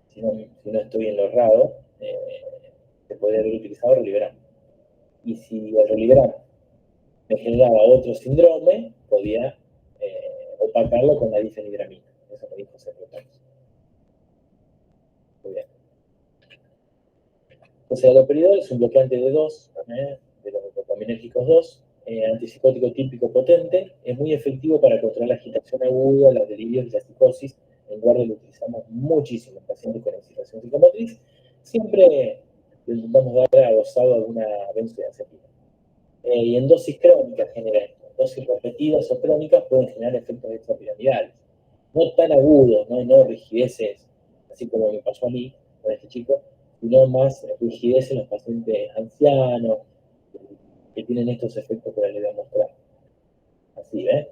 [SPEAKER 1] Si no estoy en lo errado, se podría haber utilizado Reliberan. Y si el Reliberan me generaba otro síndrome, podía opacarlo con la difenidramina. Eso me dijo Ceprotox. Muy bien. Entonces, el haloperidol es un bloqueante de 2, de los dopaminérgicos 2, antipsicótico típico potente, es muy efectivo para controlar la agitación aguda, los delirios y la psicosis. En guardia lo utilizamos muchísimo en pacientes con excitación psicomotriz. Siempre le intentamos dar adosado alguna benzodiazepina. Y en dosis crónicas genera esto. Dosis repetidas o crónicas pueden generar efectos extrapiramidales. No tan agudos, no rigideces, así como me pasó a mí con este chico, sino más rigidez en los pacientes ancianos que tienen estos efectos que les voy a mostrar. Así, ¿ves?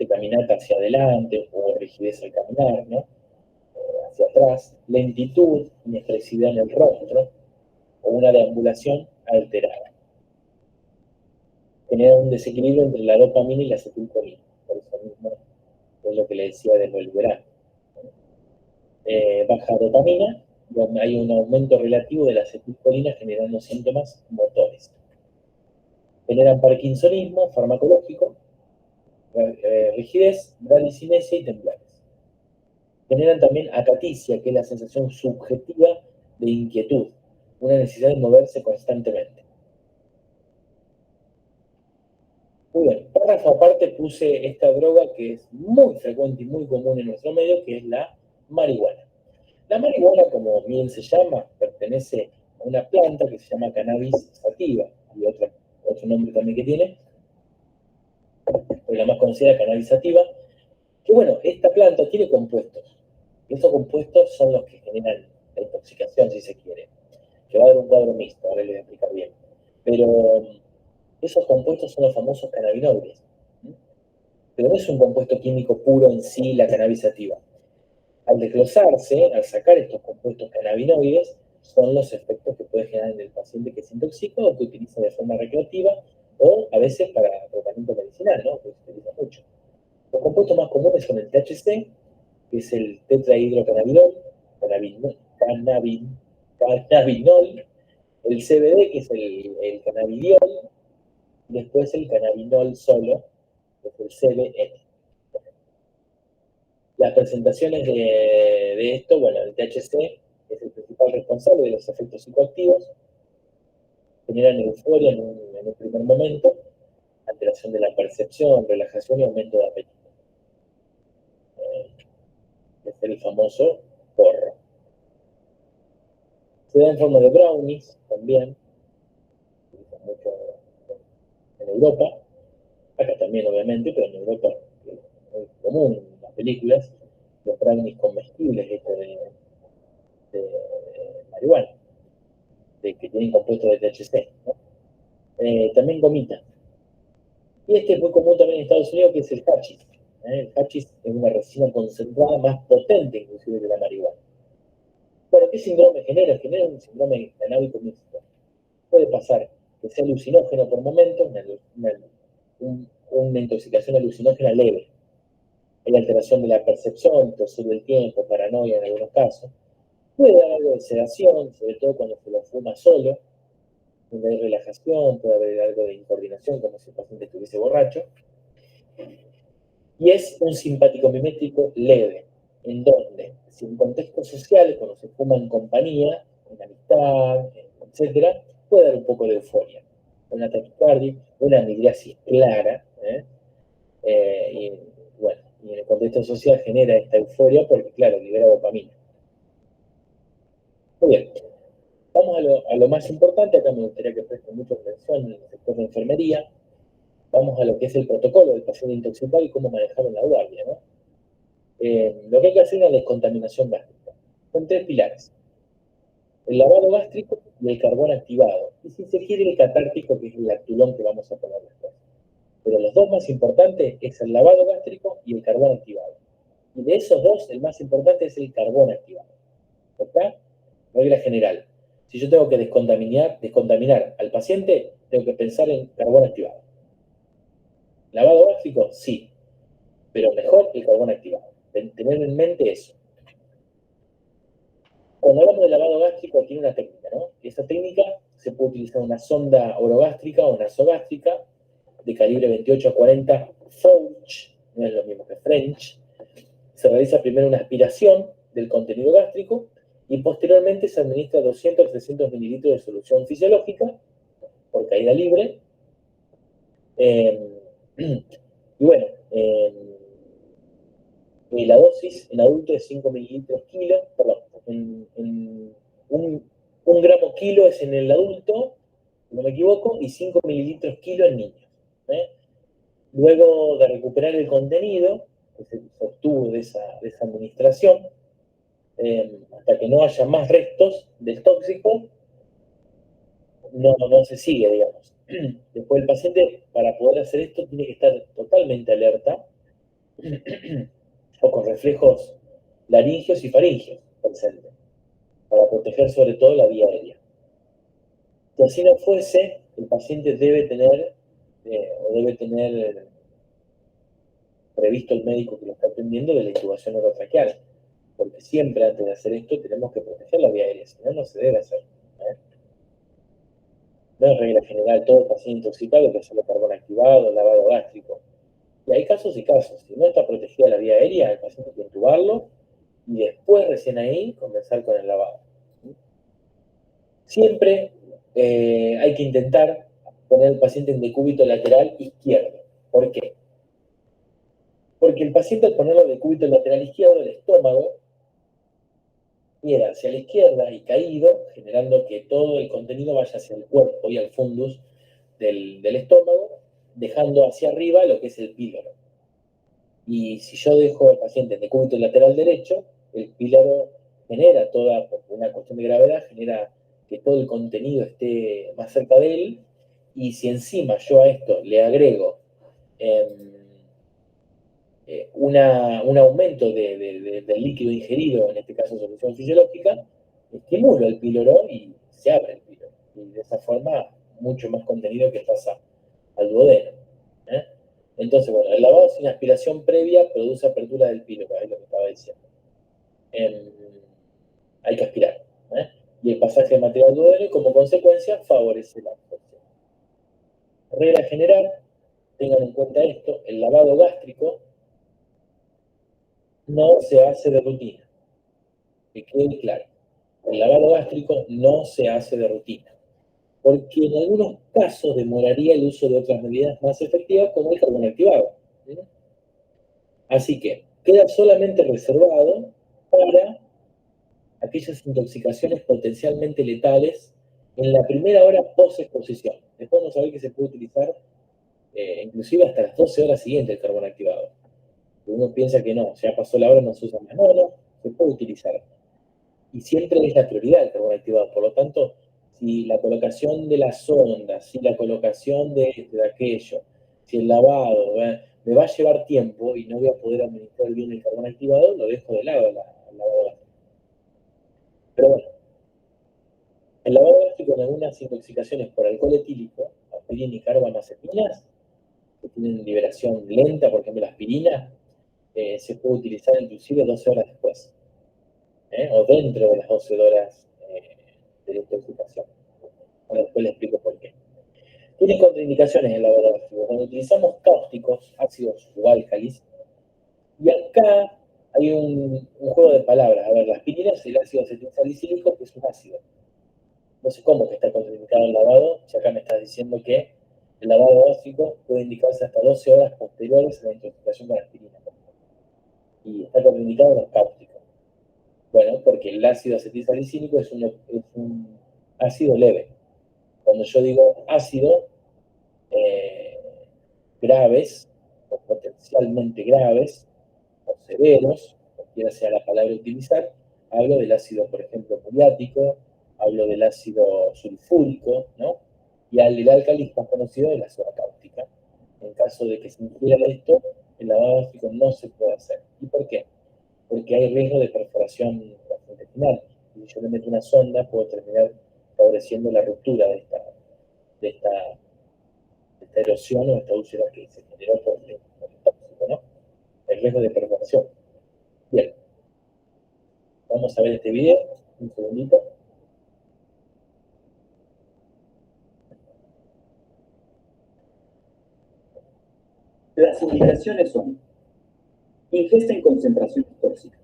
[SPEAKER 1] Caminata hacia adelante o rigidez al caminar, ¿no? Hacia atrás, lentitud, inexpresividad en el rostro o una deambulación alterada. Genera un desequilibrio entre la dopamina y la acetilcolina. Por eso mismo es lo que le decía de Reliberan. Baja dopamina, donde hay un aumento relativo de la acetilcolina generando síntomas motores. Generan parkinsonismo farmacológico, rigidez, bradicinesia y temblores. Generan también acaticia, que es la sensación subjetiva de inquietud, una necesidad de moverse constantemente. Muy bien, párrafo aparte puse esta droga que es muy frecuente y muy común en nuestro medio, que es la marihuana. La marihuana, como bien se llama, pertenece a una planta que se llama cannabis sativa, y otro nombre también que tiene, pero la más conocida, cannabis sativa, que bueno, esta planta tiene compuestos, y estos compuestos son los que generan la intoxicación, si se quiere, que va a dar un cuadro mixto, ahora les voy a explicar bien. Pero esos compuestos son los famosos cannabinoides, pero no es un compuesto químico puro en sí la cannabis sativa. Al desglosarse, al sacar estos compuestos cannabinoides, son los efectos que puede generar en el paciente que se intoxica o que utiliza de forma recreativa o a veces para tratamiento medicinal, ¿no? Que se utiliza mucho. Los compuestos más comunes son el THC, que es el tetrahidrocannabinol, cannabinol, el CBD, que es el cannabidiol, y después el cannabinol solo, que es el CBN. Las presentaciones de esto, bueno, el THC es el principal principal responsable de los efectos psicoactivos, generan euforia en un primer momento, alteración de la percepción, relajación y aumento de apetito. Es el famoso porro. Se da en forma de brownies también, se usa mucho en Europa, acá también obviamente, pero en Europa es muy común en las películas, los brownies comestibles hechos de marihuana, que tienen compuestos de THC, ¿no? También gomita. Y este es muy común también en Estados Unidos, que es el hachís. El hachís es una resina concentrada más potente inclusive que la marihuana. Bueno, ¿qué síndrome genera? Genera un síndrome canábico mixto. Puede pasar que sea alucinógeno por momentos, una intoxicación alucinógena leve. Hay alteración de la percepción, torsión del tiempo, paranoia en algunos casos. Puede haber algo de sedación, sobre todo cuando se lo fuma solo, donde hay relajación, puede haber algo de incoordinación, como si el paciente estuviese borracho. Y es un simpático mimético leve, en donde, si en contextos sociales, cuando se fuma en compañía, en amistad, etc., puede dar un poco de euforia. Una taquicardia, una amigliasis clara, y bueno, y en el contexto social genera esta euforia porque, claro, libera dopamina. Muy bien, vamos a lo más importante. Acá me gustaría que presten mucha atención en el sector de enfermería. Vamos a lo que es el protocolo del paciente intoxicado y cómo manejar en la guardia, ¿no? Lo que hay que hacer es una descontaminación gástrica. Son tres pilares: el lavado gástrico y el carbón activado. Y si se quiere, el catártico, que es el lactulón que vamos a poner después. Pero los dos más importantes es el lavado gástrico y el carbón activado. Y de esos dos, el más importante es el carbón activado. ¿Está? Regla general. Si yo tengo que descontaminar al paciente, tengo que pensar en carbón activado. ¿Lavado gástrico? Sí. Pero mejor el carbón activado. Tener en mente eso. Cuando hablamos de lavado gástrico, tiene una técnica, ¿no? Esa técnica se puede utilizar una sonda orogástrica o nasogástrica de calibre 28 a 40 Fauch, no es lo mismo que French. Se realiza primero una aspiración del contenido gástrico y posteriormente se administra 200-300 mililitros de solución fisiológica por caída libre. Y bueno, la dosis en adultos es 5 mililitros kilo, perdón, un gramo kilo es en el adulto, si no me equivoco, y 5 mililitros kilo en niños. Luego de recuperar el contenido que se obtuvo de esa administración, hasta que no haya más restos del tóxico, no se sigue, digamos. Después el paciente, para poder hacer esto, tiene que estar totalmente alerta o con reflejos laringeos y faringeos presentes, para proteger sobre todo la vía aérea. Si así no fuese, el paciente debe tener previsto el médico que lo está atendiendo de la intubación orotraqueal, porque siempre antes de hacer esto tenemos que proteger la vía aérea, si no, no se debe hacer. No es regla general, todo paciente intoxicado que hacerlo carbón activado, lavado gástrico. Y hay casos y casos. Si no está protegida la vía aérea, el paciente hay que intubarlo y después, recién ahí, comenzar con el lavado. Siempre hay que intentar poner al paciente en decúbito lateral izquierdo. ¿Por qué? Porque el paciente, al ponerlo en decúbito lateral izquierdo, el estómago queda hacia la izquierda y caído, generando que todo el contenido vaya hacia el cuerpo y al fundus del estómago, dejando hacia arriba lo que es el píloro. Y si yo dejo al paciente en decúbito lateral derecho, el píloro genera toda, por una cuestión de gravedad, genera que todo el contenido esté más cerca de él, y si encima yo a esto le agrego un aumento del líquido ingerido, en este caso solución fisiológica, estimulo el píloro y se abre el píloro. Y de esa forma, mucho más contenido que pasa al duodeno. Entonces, bueno, el lavado sin aspiración previa produce apertura del píloro, es lo que estaba diciendo. Hay que aspirar. Y el pasaje de material al duodeno, como consecuencia, favorece la absorción. Regla general, tengan en cuenta esto: el lavado gástrico no se hace de rutina, que quede claro. El lavado gástrico no se hace de rutina, porque en algunos casos demoraría el uso de otras medidas más efectivas como el carbón activado. ¿Sí? Así que queda solamente reservado para aquellas intoxicaciones potencialmente letales en la primera hora post-exposición. Después no saber que se puede utilizar inclusive hasta las 12 horas siguientes el carbón activado. Uno piensa que no, ya pasó la hora, no se usa más. No, no, se puede utilizar. Y siempre es la prioridad el carbón activado. Por lo tanto, si la colocación de las sondas, si la colocación de este, de aquello, si el lavado me va a llevar tiempo y no voy a poder administrar bien el carbón activado, lo dejo de lado el lavado gástrico. Pero bueno, el lavado gástrico en algunas intoxicaciones por alcohol etílico, aspirina y carbamazepina, que tienen liberación lenta, por ejemplo la aspirina, se puede utilizar inclusive 12 horas después, o dentro de las 12 horas de la intoxicación. Ahora después les explico por qué. Tiene contraindicaciones el lavado gástrico. Cuando utilizamos cáusticos, ácidos o álcalis, y acá hay un juego de palabras. A ver, la aspirina es el ácido acetilsalicílico, que es un ácido. No sé cómo que está contraindicado el lavado, si acá me estás diciendo que el lavado gástrico puede indicarse hasta 12 horas posteriores a la intoxicación con aspirina. Y está contraindicado en los cáusticos. Bueno, porque el ácido acetilsalicílico es un ácido leve. Cuando yo digo ácido, eh, graves o potencialmente graves o severos, cualquiera sea la palabra a utilizar, hablo del ácido, por ejemplo, muriático, hablo del ácido sulfúrico, ¿no? Y el álcali más conocido de la soda cáustica. En caso de que se ingiera esto, el lavado gástrico no se puede hacer. ¿Y por qué? Porque hay riesgo de perforación gastrointestinal. Y si yo le meto una sonda, puedo terminar favoreciendo la ruptura de esta, de esta erosión o esta úlcera que se generó por el tóxico, ¿no? El riesgo de perforación. Bien, vamos a ver este video, un segundito.
[SPEAKER 2] Las indicaciones son: ingesta en concentraciones tóxicas,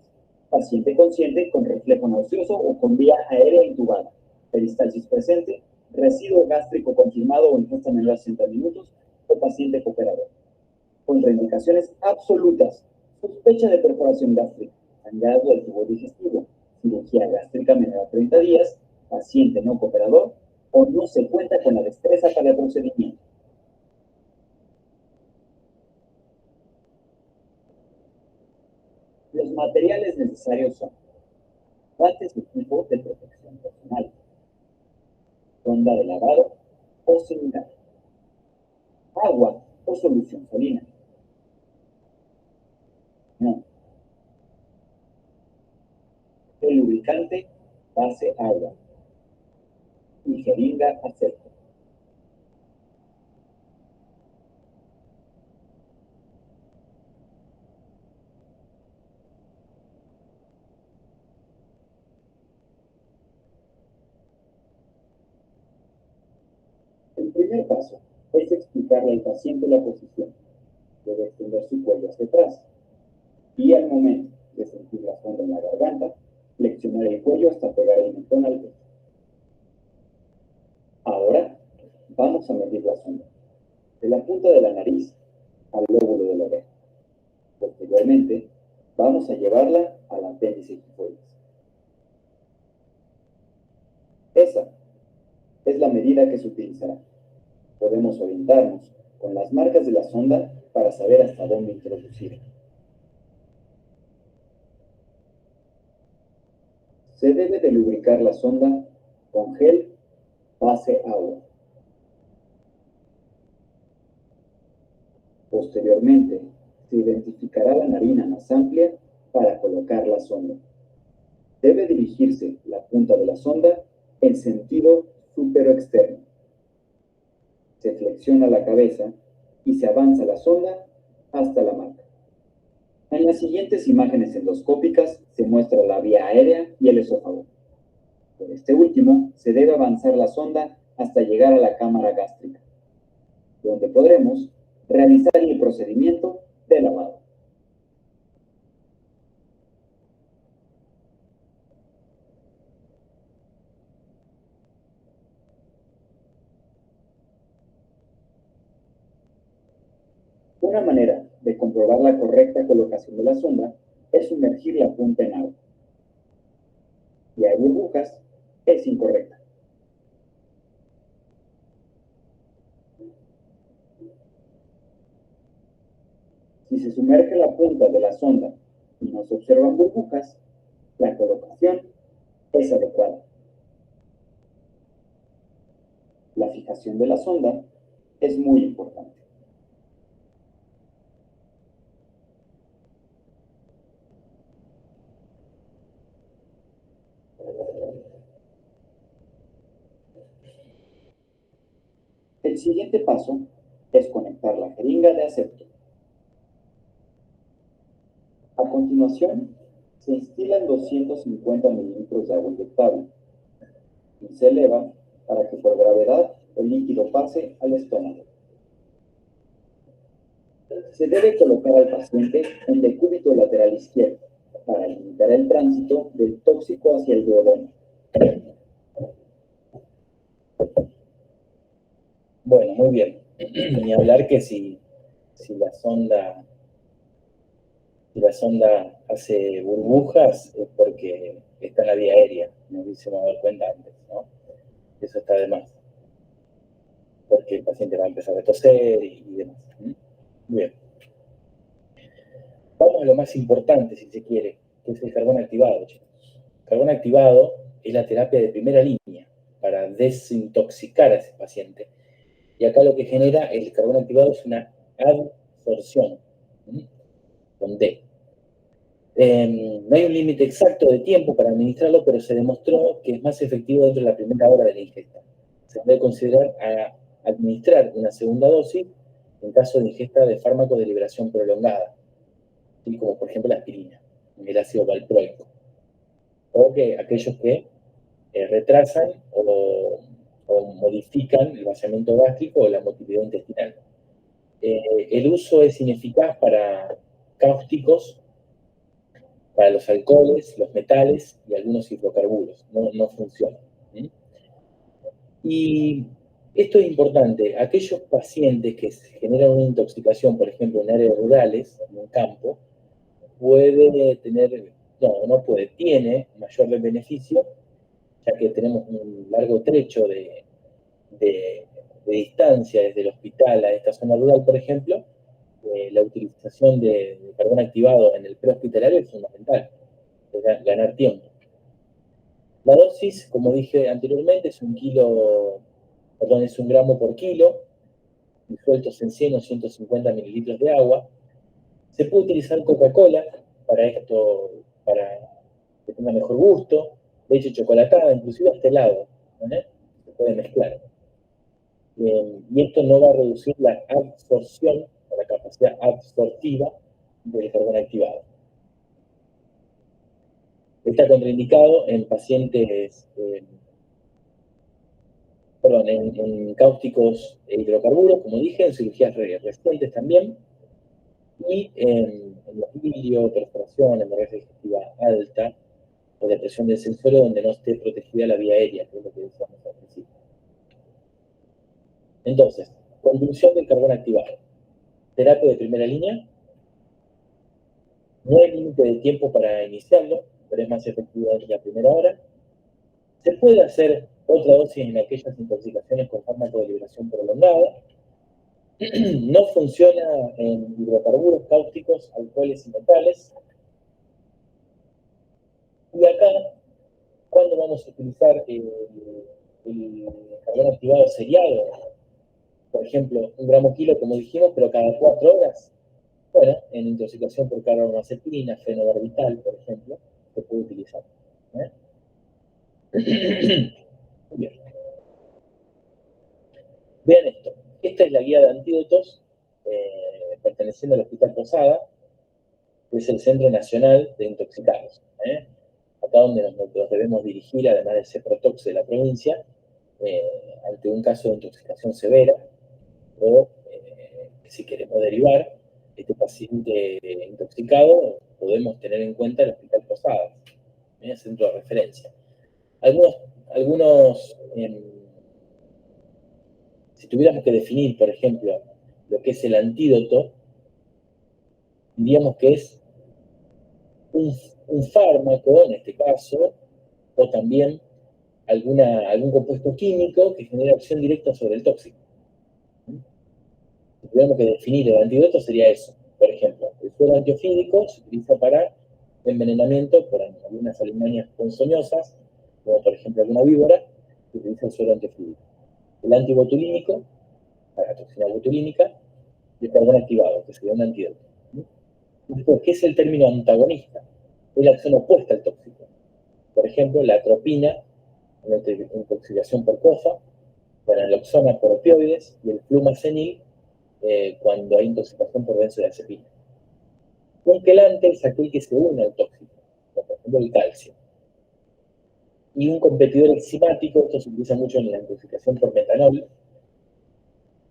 [SPEAKER 2] paciente consciente con reflejo nauseoso o con vía aérea intubada, peristalsis presente, residuo gástrico confirmado o ingesta menor a 60 minutos, o paciente cooperador. Contraindicaciones absolutas: sospecha de perforación gástrica, sangrado del tubo digestivo, cirugía gástrica menor a 30 días, paciente no cooperador, o no se cuenta con la destreza para el procedimiento. Los materiales necesarios son: guantes y equipo de protección personal, sonda de lavado o similar, agua o solución salina, no, el lubricante base agua y jeringa asepto. El primer paso es explicarle al paciente la posición. Debe extender su cuello hacia atrás y al momento de sentir la sonda en la garganta, flexionar el cuello hasta pegar el mentón al pecho. Ahora vamos a medir la sonda de la punta de la nariz al lóbulo de la oreja. Posteriormente, vamos a llevarla al apéndice gifoides. Esa es la medida que se utilizará. Podemos orientarnos con las marcas de la sonda para saber hasta dónde introducirla. Se debe de lubricar la sonda con gel base agua. Posteriormente, se identificará la narina más amplia para colocar la sonda. Debe dirigirse la punta de la sonda en sentido superoexterno. Se flexiona la cabeza y se avanza la sonda hasta la marca. En las siguientes imágenes endoscópicas se muestra la vía aérea y el esófago. Por este último, se debe avanzar la sonda hasta llegar a la cámara gástrica, donde podremos realizar el procedimiento de lavado. Una manera de comprobar la correcta colocación de la sonda es sumergir la punta en agua. Si hay burbujas, es incorrecta. Si se sumerge la punta de la sonda y no se observan burbujas, la colocación es adecuada. La fijación de la sonda es muy importante. El siguiente paso es conectar la jeringa de acepto. A continuación, se instilan 250 mililitros de agua inyectable y se eleva para que por gravedad el líquido pase al estómago. Se debe colocar al paciente en decúbito lateral izquierdo para limitar el tránsito del tóxico hacia el duodeno.
[SPEAKER 1] Bueno, muy bien. Ni hablar que si la sonda hace burbujas es porque está en la vía aérea. Nos hubiésemos dado cuenta antes, ¿no? Eso está de más. Porque el paciente va a empezar a toser y demás. Muy bien. Vamos a lo más importante, si se quiere, que es el carbón activado, chicos. El carbón activado es la terapia de primera línea para desintoxicar a ese paciente. Y acá lo que genera el carbón activado es una absorción, con D. No hay un límite exacto de tiempo para administrarlo, pero se demostró que es más efectivo dentro de la primera hora de la ingesta. Se debe considerar administrar una segunda dosis en caso de ingesta de fármacos de liberación prolongada, como por ejemplo la aspirina, el ácido valproico, o que aquellos que retrasan o modifican el vaciamiento gástrico o la motilidad intestinal. El uso es ineficaz para cáusticos, para los alcoholes, los metales y algunos hidrocarburos. No funciona. Y esto es importante. Aquellos pacientes que generan una intoxicación, por ejemplo, en áreas rurales, en un campo, tiene mayor beneficio, ya que tenemos un largo trecho de distancia desde el hospital a esta zona rural, por ejemplo. La utilización de carbón activado en el prehospitalario es fundamental, es ganar tiempo. La dosis, como dije anteriormente, es un gramo por kilo, disueltos en 100 o 150 mililitros de agua. Se puede utilizar Coca-Cola para esto, para que tenga mejor gusto, leche chocolatada, inclusive hasta helado, ¿eh? Se puede mezclar. Y esto no va a reducir la absorción o la capacidad absortiva del carbón activado. Está contraindicado en pacientes, en cáusticos e hidrocarburos, como dije, en cirugías recientes también, y en hemofilio, perforación, hemorragia digestiva alta, o depresión del sensorio donde no esté protegida la vía aérea, que es lo que decíamos al principio. Entonces, conclusión del carbón activado. Terapia de primera línea. No hay límite de tiempo para iniciarlo, pero es más efectivo en la primera hora. Se puede hacer otra dosis en aquellas intoxicaciones con fármaco de liberación prolongada. No funciona en hidrocarburos, cáusticos, alcoholes y metales. Y acá, ¿cuándo vamos a utilizar el carbón activado seriado? Por ejemplo, 1 gramo kilo, como dijimos, pero cada 4 horas. Bueno, en intoxicación por carbamazepina, fenobarbital, por ejemplo, se puede utilizar. Muy bien. Vean esto. Esta es la guía de antídotos perteneciendo al Hospital Posada, que es el Centro Nacional de Intoxicados. Acá donde nos debemos dirigir, además del CEPROTOX de la provincia, ante un caso de intoxicación severa, o si queremos derivar este paciente intoxicado, podemos tener en cuenta el Hospital Posadas, el centro de referencia. Si tuviéramos que definir, por ejemplo, lo que es el antídoto, diríamos que es un fármaco, en este caso, o también algún compuesto químico que genera acción directa sobre el tóxico. Si tuviéramos que definir el antídoto sería eso. Por ejemplo, el suero antiofídico se utiliza para envenenamiento por algunas alimañas ponzoñosas, como por ejemplo alguna víbora, que utiliza el suero antiofídico. El antibotulínico, para la toxina botulínica, y el carbón activado, que sería un antídoto. Después, ¿qué es el término antagonista? Es la acción opuesta al tóxico. Por ejemplo, la atropina, una intoxicación por COFA, la naloxona por opioides y el flumazenil cuando hay intoxicación por benzodiazepina. Un quelante es aquel que se une al tóxico, por ejemplo el calcio. Y un competidor enzimático, esto se utiliza mucho en la intoxicación por metanol,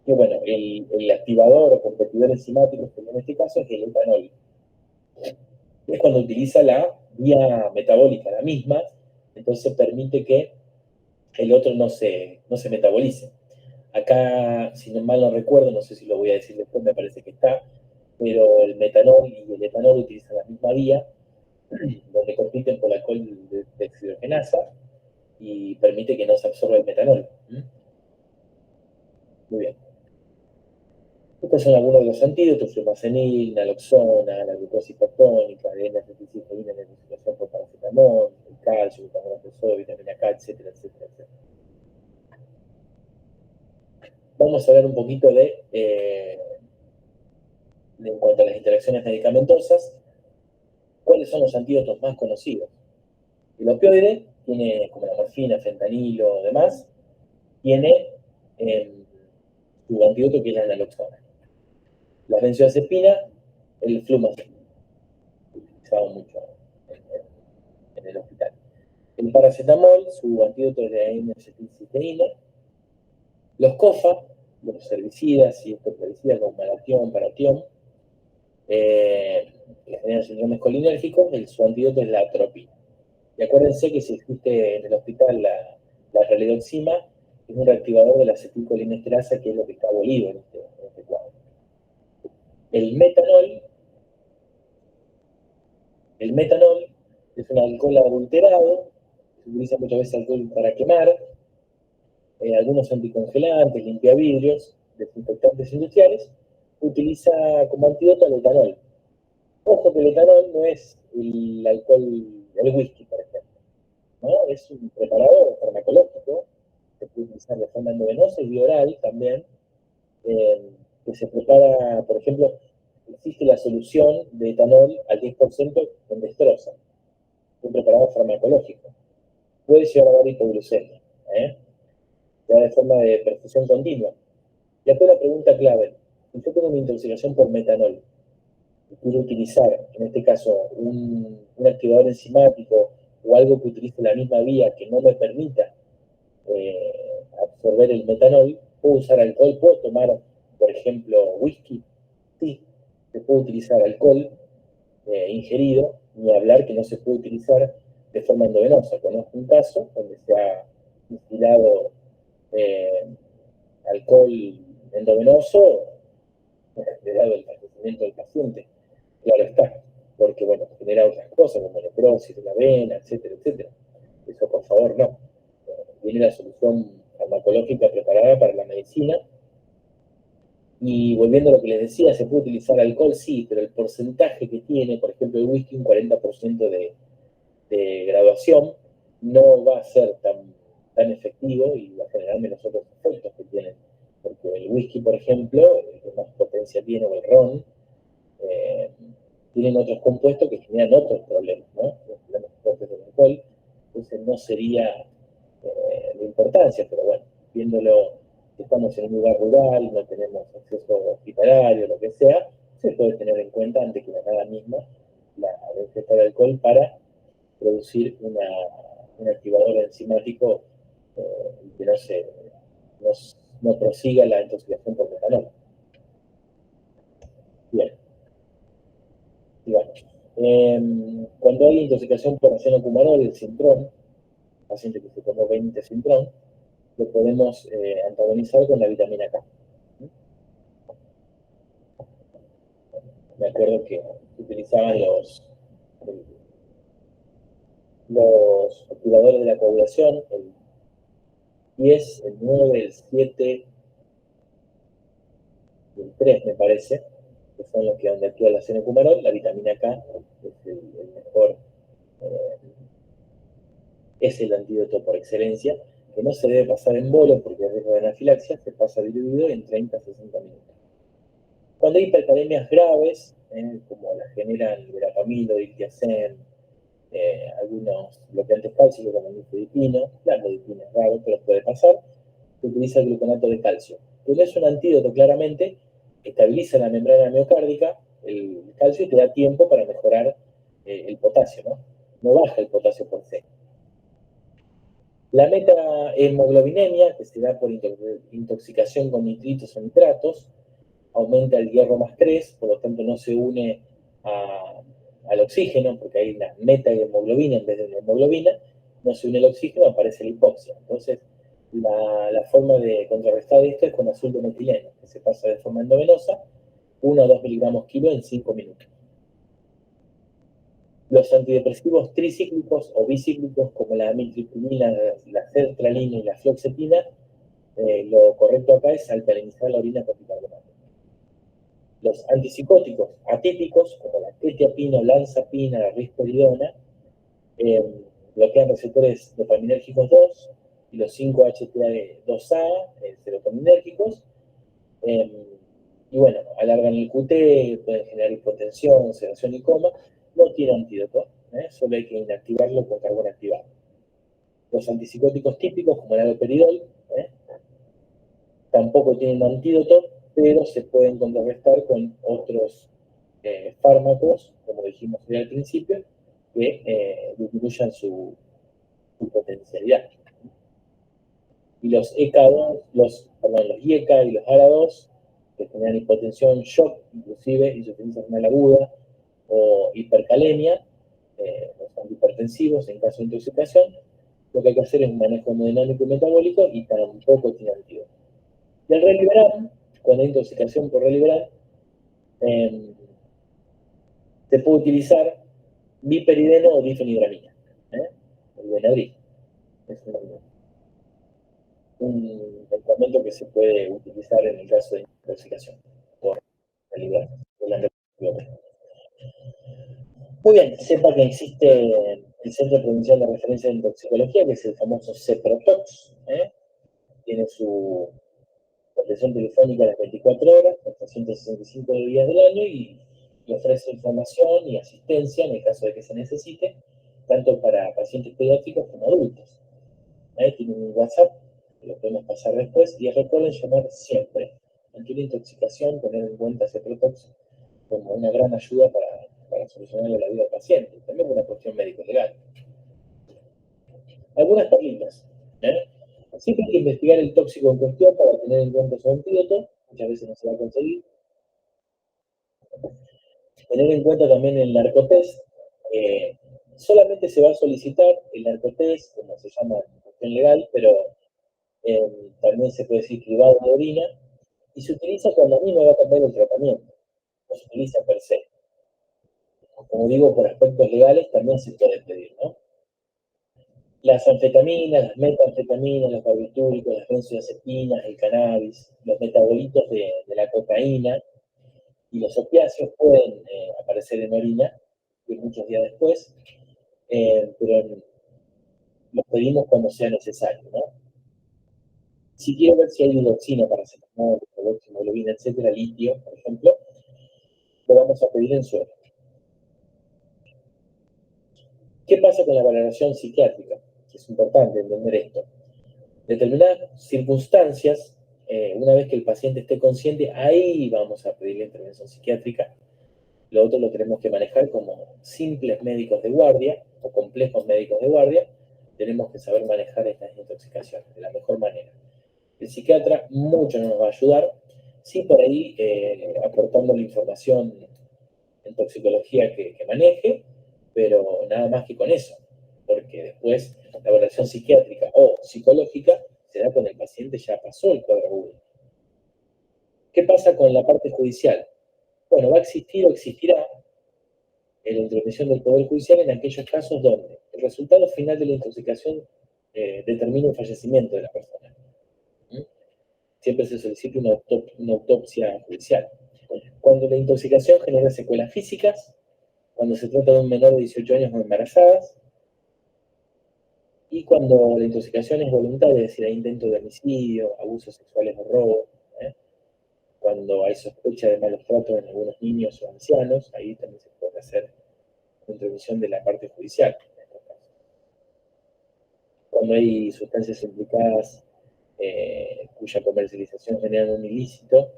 [SPEAKER 1] que bueno, el activador o competidor enzimático, que en este caso es el etanol. Es cuando utiliza la vía metabólica, la misma, entonces permite que el otro no se metabolice. Acá, si no mal no recuerdo, no sé si lo voy a decir después, me parece que está, pero el metanol y el etanol utilizan la misma vía, donde compiten por la alcohol de deshidrogenasa y permite que no se absorba el metanol. Muy bien. Estos son algunos de los antídotos: flumazenil, naloxona, la glucosa hipertónica, la N-acetilcisteína en la intoxicación por paracetamol, el calcio, glutamato de sodio, vitamina K, etcétera, etcétera, etcétera. Vamos a hablar un poquito en cuanto a las interacciones medicamentosas, ¿cuáles son los antídotos más conocidos? El opioide tiene, como la morfina, fentanilo, demás, tiene su antídoto que es la naloxona. La benzodiazepina, el flumazenil, utilizado mucho en el hospital. El paracetamol, su antídoto es la N-acetilcisteína. Los COFA, los herbicidas y estos herbicidas como malatión, paratión, que generan síndromes colinérgicos, su antídoto es la atropina. Y acuérdense que si existe en el hospital la raledoxima, es un reactivador de la acetilcolinesterasa, que es lo que está abolido en este cuadro. El metanol es un alcohol adulterado, se utiliza muchas veces alcohol para quemar, algunos anticongelantes, limpiavidrios, desinfectantes industriales, utiliza como antídoto al etanol. Ojo que el etanol no es el alcohol, el whisky, por ejemplo, ¿no? Es un preparador farmacológico que se puede utilizar de forma endovenosa y oral también, que se prepara, por ejemplo, existe la solución de etanol al 10% con destroza, un preparador farmacológico. Puede llevar a dar hipoglucemia, ya de forma de perfusión continua. Y después la pregunta clave: si yo tengo una intoxicación por metanol y quiero utilizar, en este caso, un activador enzimático o algo que utilice la misma vía que no me permita absorber el metanol, ¿puedo usar alcohol? ¿Puedo tomar, por ejemplo, whisky? Sí, se puede utilizar alcohol ingerido, ni hablar que no se puede utilizar de forma endovenosa. Conozco un caso donde se ha instilado alcohol endovenoso, dado el fallecimiento del paciente. Claro está, porque bueno, genera otras cosas como necrosis de la vena, etcétera, etcétera. Eso por favor no. Viene la solución farmacológica preparada para la medicina. Y volviendo a lo que les decía, ¿se puede utilizar alcohol? Sí, pero el porcentaje que tiene, por ejemplo, el whisky, un 40% de graduación, no va a ser tan efectivo y va a generar menos otros efectos que tienen. Porque el whisky, por ejemplo, el que más potencia tiene, o el ron, tienen otros compuestos que generan otros problemas, ¿no? Los problemas propios del alcohol. Entonces no sería de importancia, pero bueno, viéndolo que estamos en un lugar rural, no tenemos acceso hospitalario, lo que sea, se puede tener en cuenta, antes que nada misma, la ingesta de alcohol para producir un activador enzimático que no, no prosiga la intoxicación por metanol. Bien. Y bueno, cuando hay intoxicación por acenocumarol, el Sintrón, paciente que se tomó 20 Sintrón, lo podemos antagonizar con la vitamina K. me acuerdo que utilizaban los activadores de la coagulación, el 10, el 9, el 7 y el 3, me parece, que son los que donde actúa la cenocumarol. La vitamina K es el mejor, eh, es el antídoto por excelencia, que no se debe pasar en bolo porque el riesgo de anafilaxia se pasa diluido en 30 a 60 minutos. Cuando hay hipercalemias graves, como las generan verapamil, diltiazem, algunos bloqueantes cálcicos como el nifedipino, la nifedipina es raro, pero puede pasar, se utiliza el gluconato de calcio, que no es un antídoto claramente, estabiliza la membrana miocárdica, el calcio, y te da tiempo para mejorar el potasio, ¿no? No baja el potasio por C. La metahemoglobinemia, que se da por intoxicación con nitritos o nitratos, aumenta el hierro más 3, por lo tanto no se une al oxígeno, porque hay una metahemoglobina en vez de una hemoglobina, no se une el oxígeno, aparece la hipoxia. Entonces, la forma de contrarrestar esto es con azul de metileno, que se pasa de forma endovenosa, 1 a 2 miligramos kilo en 5 minutos. Los antidepresivos tricíclicos o bicíclicos, como la amitriptilina, la sertralina y la fluoxetina, lo correcto acá es alcalinizar la orina capilarmente. Los antipsicóticos atípicos, como la quetiapina, olanzapina, la risperidona, bloquean receptores dopaminérgicos 2 y los 5-HT2A, serotoninérgicos, y bueno, alargan el QT, pueden generar hipotensión, sedación y coma. No tiene antídoto, solo hay que inactivarlo con carbón activado. Los antipsicóticos típicos, como el haloperidol, tampoco tienen antídoto, pero se pueden contrarrestar con otros fármacos, como dijimos al principio, que disminuyan su potencialidad. Y los EK2, los IECA y los ARA2, que generan hipotensión, shock, inclusive insuficiencia renal aguda o hipercalemia, los antihipertensivos en caso de intoxicación, lo que hay que hacer es un manejo hemodinámico y metabólico y tampoco tiene antídoto. Y el Reliberan, cuando hay intoxicación por Reliberan, se puede utilizar biperideno o difenidramina, el Benadryl. Es un medicamento que se puede utilizar en el caso de intoxicación por Reliberan. Muy bien, sepa que existe el Centro Provincial de Referencia en Toxicología, que es el famoso CEPROTOX, tiene su atención telefónica a las 24 horas, hasta 165 días del año, y ofrece información y asistencia en el caso de que se necesite, tanto para pacientes pediátricos como adultos. Tiene un WhatsApp, que lo podemos pasar después, y recuerden llamar siempre. Ante una intoxicación, tener en cuenta CEPROTOX como una gran ayuda para solucionarle la vida al paciente, también una cuestión médico-legal. Algunas perlitas. Siempre hay que investigar el tóxico en cuestión para tener en cuenta su antídoto, muchas veces no se va a conseguir. Tener en cuenta también el narcotest. Solamente se va a solicitar el narcotest, como se llama en cuestión legal, pero también se puede decir cribado de orina, y se utiliza cuando a mí me va a cambiar el tratamiento, no se utiliza per se. Como digo, por aspectos legales también se puede pedir, ¿no? Las anfetaminas, las metanfetaminas, los barbitúricos, las benzodiazepinas, el cannabis, los metabolitos de la cocaína y los opiáceos pueden aparecer en orina muchos días después, pero los pedimos cuando sea necesario, ¿no? Si quiero ver si hay digoxina, paracetamol, hemoglobina, etcétera, litio, por ejemplo, lo vamos a pedir en suero. ¿Qué pasa con la valoración psiquiátrica? Es importante entender esto. Determinadas circunstancias, una vez que el paciente esté consciente, ahí vamos a pedir la intervención psiquiátrica. Lo otro lo tenemos que manejar como simples médicos de guardia o complejos médicos de guardia. Tenemos que saber manejar estas intoxicaciones de la mejor manera. El psiquiatra mucho nos va a ayudar, sí por ahí aportando la información en toxicología que maneje, pero nada más que con eso, porque después la evaluación psiquiátrica o psicológica se da cuando el paciente ya pasó el cuadro agudo. ¿Qué pasa con la parte judicial? Bueno, va a existir o existirá la intromisión del Poder Judicial en aquellos casos donde el resultado final de la intoxicación determina el fallecimiento de la persona. ¿Mm? Siempre se solicita una autopsia judicial. Cuando la intoxicación genera secuelas físicas, cuando se trata de un menor de 18 años o embarazadas, y cuando la intoxicación es voluntaria, es decir, hay intento de homicidio, abusos sexuales o robo, cuando hay sospecha de malos tratos en algunos niños o ancianos, ahí también se puede hacer intervención de la parte judicial. En estos casos. Cuando hay sustancias implicadas cuya comercialización genera un ilícito,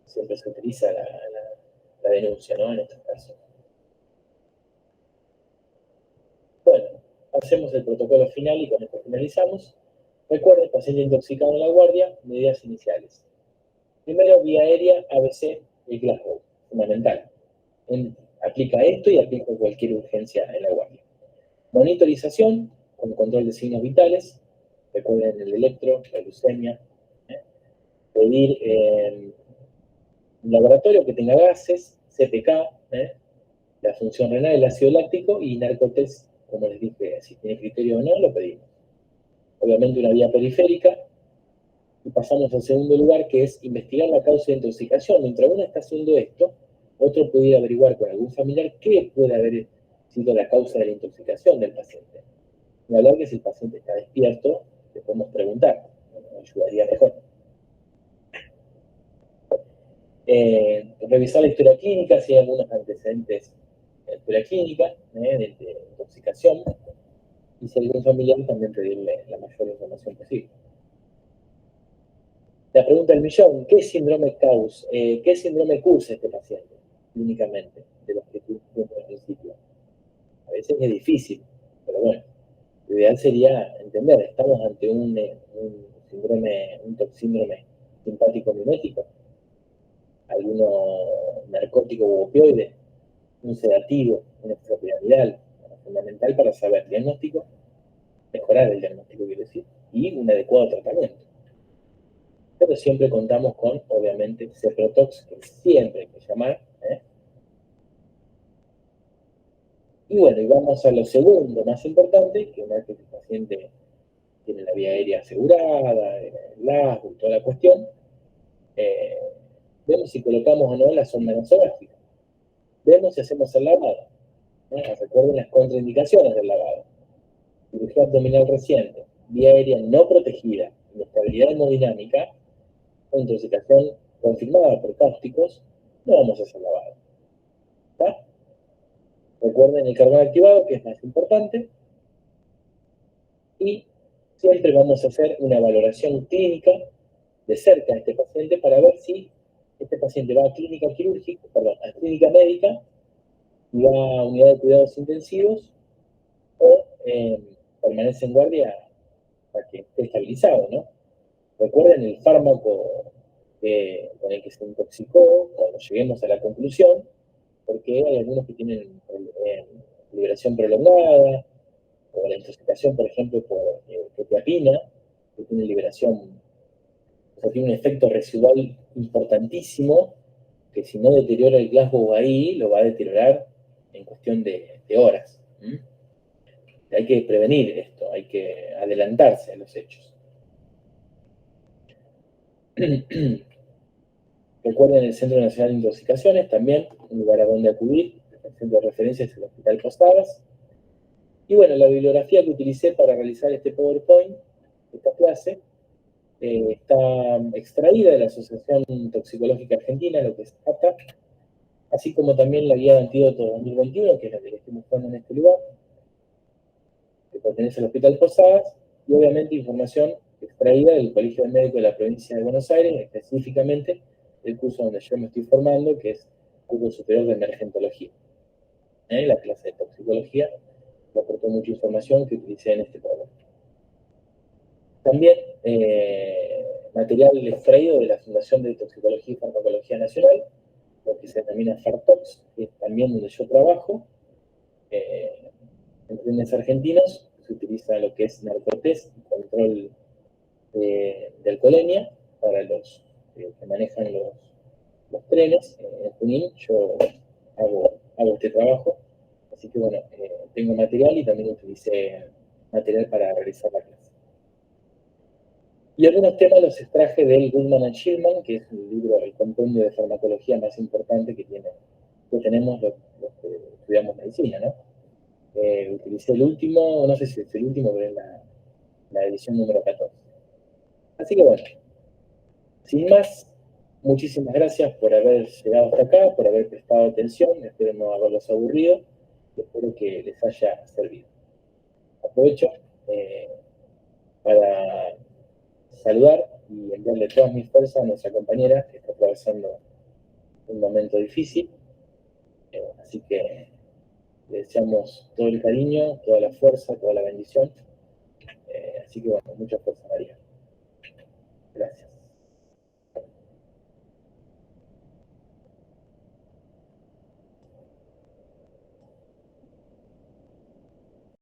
[SPEAKER 1] siempre se utiliza la denuncia, ¿no? En estos casos. Bueno, hacemos el protocolo final y con esto finalizamos. Recuerden, paciente intoxicado en la guardia, medidas iniciales. Primero, vía aérea, ABC y Glasgow, fundamental. Aplica esto y aplica cualquier urgencia en la guardia. Monitorización, con control de signos vitales, recuerden el electro, la leucemia. Pedir un laboratorio que tenga gases, CPK, la función renal, el ácido láctico y narcotés, como les dije, si tiene criterio o no, lo pedimos. Obviamente una vía periférica, y pasamos al segundo lugar, que es investigar la causa de intoxicación. Mientras uno está haciendo esto, otro puede ir a averiguar con algún familiar qué puede haber sido la causa de la intoxicación del paciente. Y hablar que si el paciente está despierto, le podemos preguntar, nos ayudaría mejor. Revisar la historia clínica, si hay algunos antecedentes de historia clínica, de intoxicación, y si hay algún familiar, también pedirle la mayor información posible. La pregunta del millón, ¿qué síndrome cursa este paciente clínicamente? De los que tuvimos al principio. A veces es difícil, pero bueno, lo ideal sería entender, estamos ante un síndrome simpático mimético, alguno narcótico u opioide, un sedativo, una extrapiramidal, fundamental para saber diagnóstico, mejorar el diagnóstico, quiero decir, y un adecuado tratamiento. Pero siempre contamos con, obviamente, Ceprotox, que siempre hay que llamar. Y bueno, y vamos a lo segundo más importante, que una vez que el paciente tiene la vía aérea asegurada, el Glasgow, toda la cuestión, vemos si colocamos o no la sonda nasogástrica. Vemos si hacemos el lavado. Recuerden las contraindicaciones del lavado. Cirugía abdominal reciente, vía aérea no protegida, inestabilidad hemodinámica, o intoxicación confirmada por cáusticos, no vamos a hacer lavado. ¿Está? Recuerden el carbón activado, que es más importante, y siempre vamos a hacer una valoración clínica de cerca de este paciente para ver si este paciente va a clínica quirúrgica, perdón, a clínica médica, y va a unidad de cuidados intensivos, o permanece en guardia para que esté estabilizado, ¿no? Recuerden el fármaco con el que se intoxicó, cuando lleguemos a la conclusión, porque hay algunos que tienen liberación prolongada, o la intoxicación, por ejemplo, por quetiapina, que tiene liberación, o sea, tiene un efecto residual importantísimo, que si no deteriora el Glasgow ahí, lo va a deteriorar en cuestión de horas. Hay que prevenir esto, hay que adelantarse a los hechos. Recuerden el Centro Nacional de Intoxicaciones, también un lugar a donde acudir. El centro de referencia es el Hospital Posadas. Y bueno, la bibliografía que utilicé para realizar este PowerPoint, esta clase, está extraída de la Asociación Toxicológica Argentina, lo que es ATA, así como también la guía de antídoto 2021, que es la que estoy mostrando en este lugar, que pertenece al Hospital Posadas, y obviamente información extraída del Colegio de Médicos de la Provincia de Buenos Aires, específicamente el curso donde yo me estoy formando, que es el curso superior de emergentología. La clase de toxicología me aportó mucha información que utilicé en este programa. También material extraído de la Fundación de Toxicología y Farmacología Nacional, lo que se denomina FARTOX, que es también donde yo trabajo. En trenes argentinos se utiliza lo que es narcotest, control de alcoholemia, para los que manejan los trenes en Junín, yo hago este trabajo. Así que bueno, tengo material y también utilicé material para realizar la clase. Y algunos temas los extraje del Goodman and Shillman, que es el libro, el compendio de farmacología más importante que tenemos los que estudiamos medicina, ¿no? Utilicé el último, no sé si es el último, pero es la edición número 14. Así que bueno, sin más, muchísimas gracias por haber llegado hasta acá, por haber prestado atención, espero no haberlos aburrido, y espero que les haya servido. Aprovecho para saludar y enviarle todas mis fuerzas a nuestra compañera que está atravesando un momento difícil, así que le deseamos todo el cariño, toda la fuerza, toda la bendición, así que bueno, mucha fuerza, María. Gracias.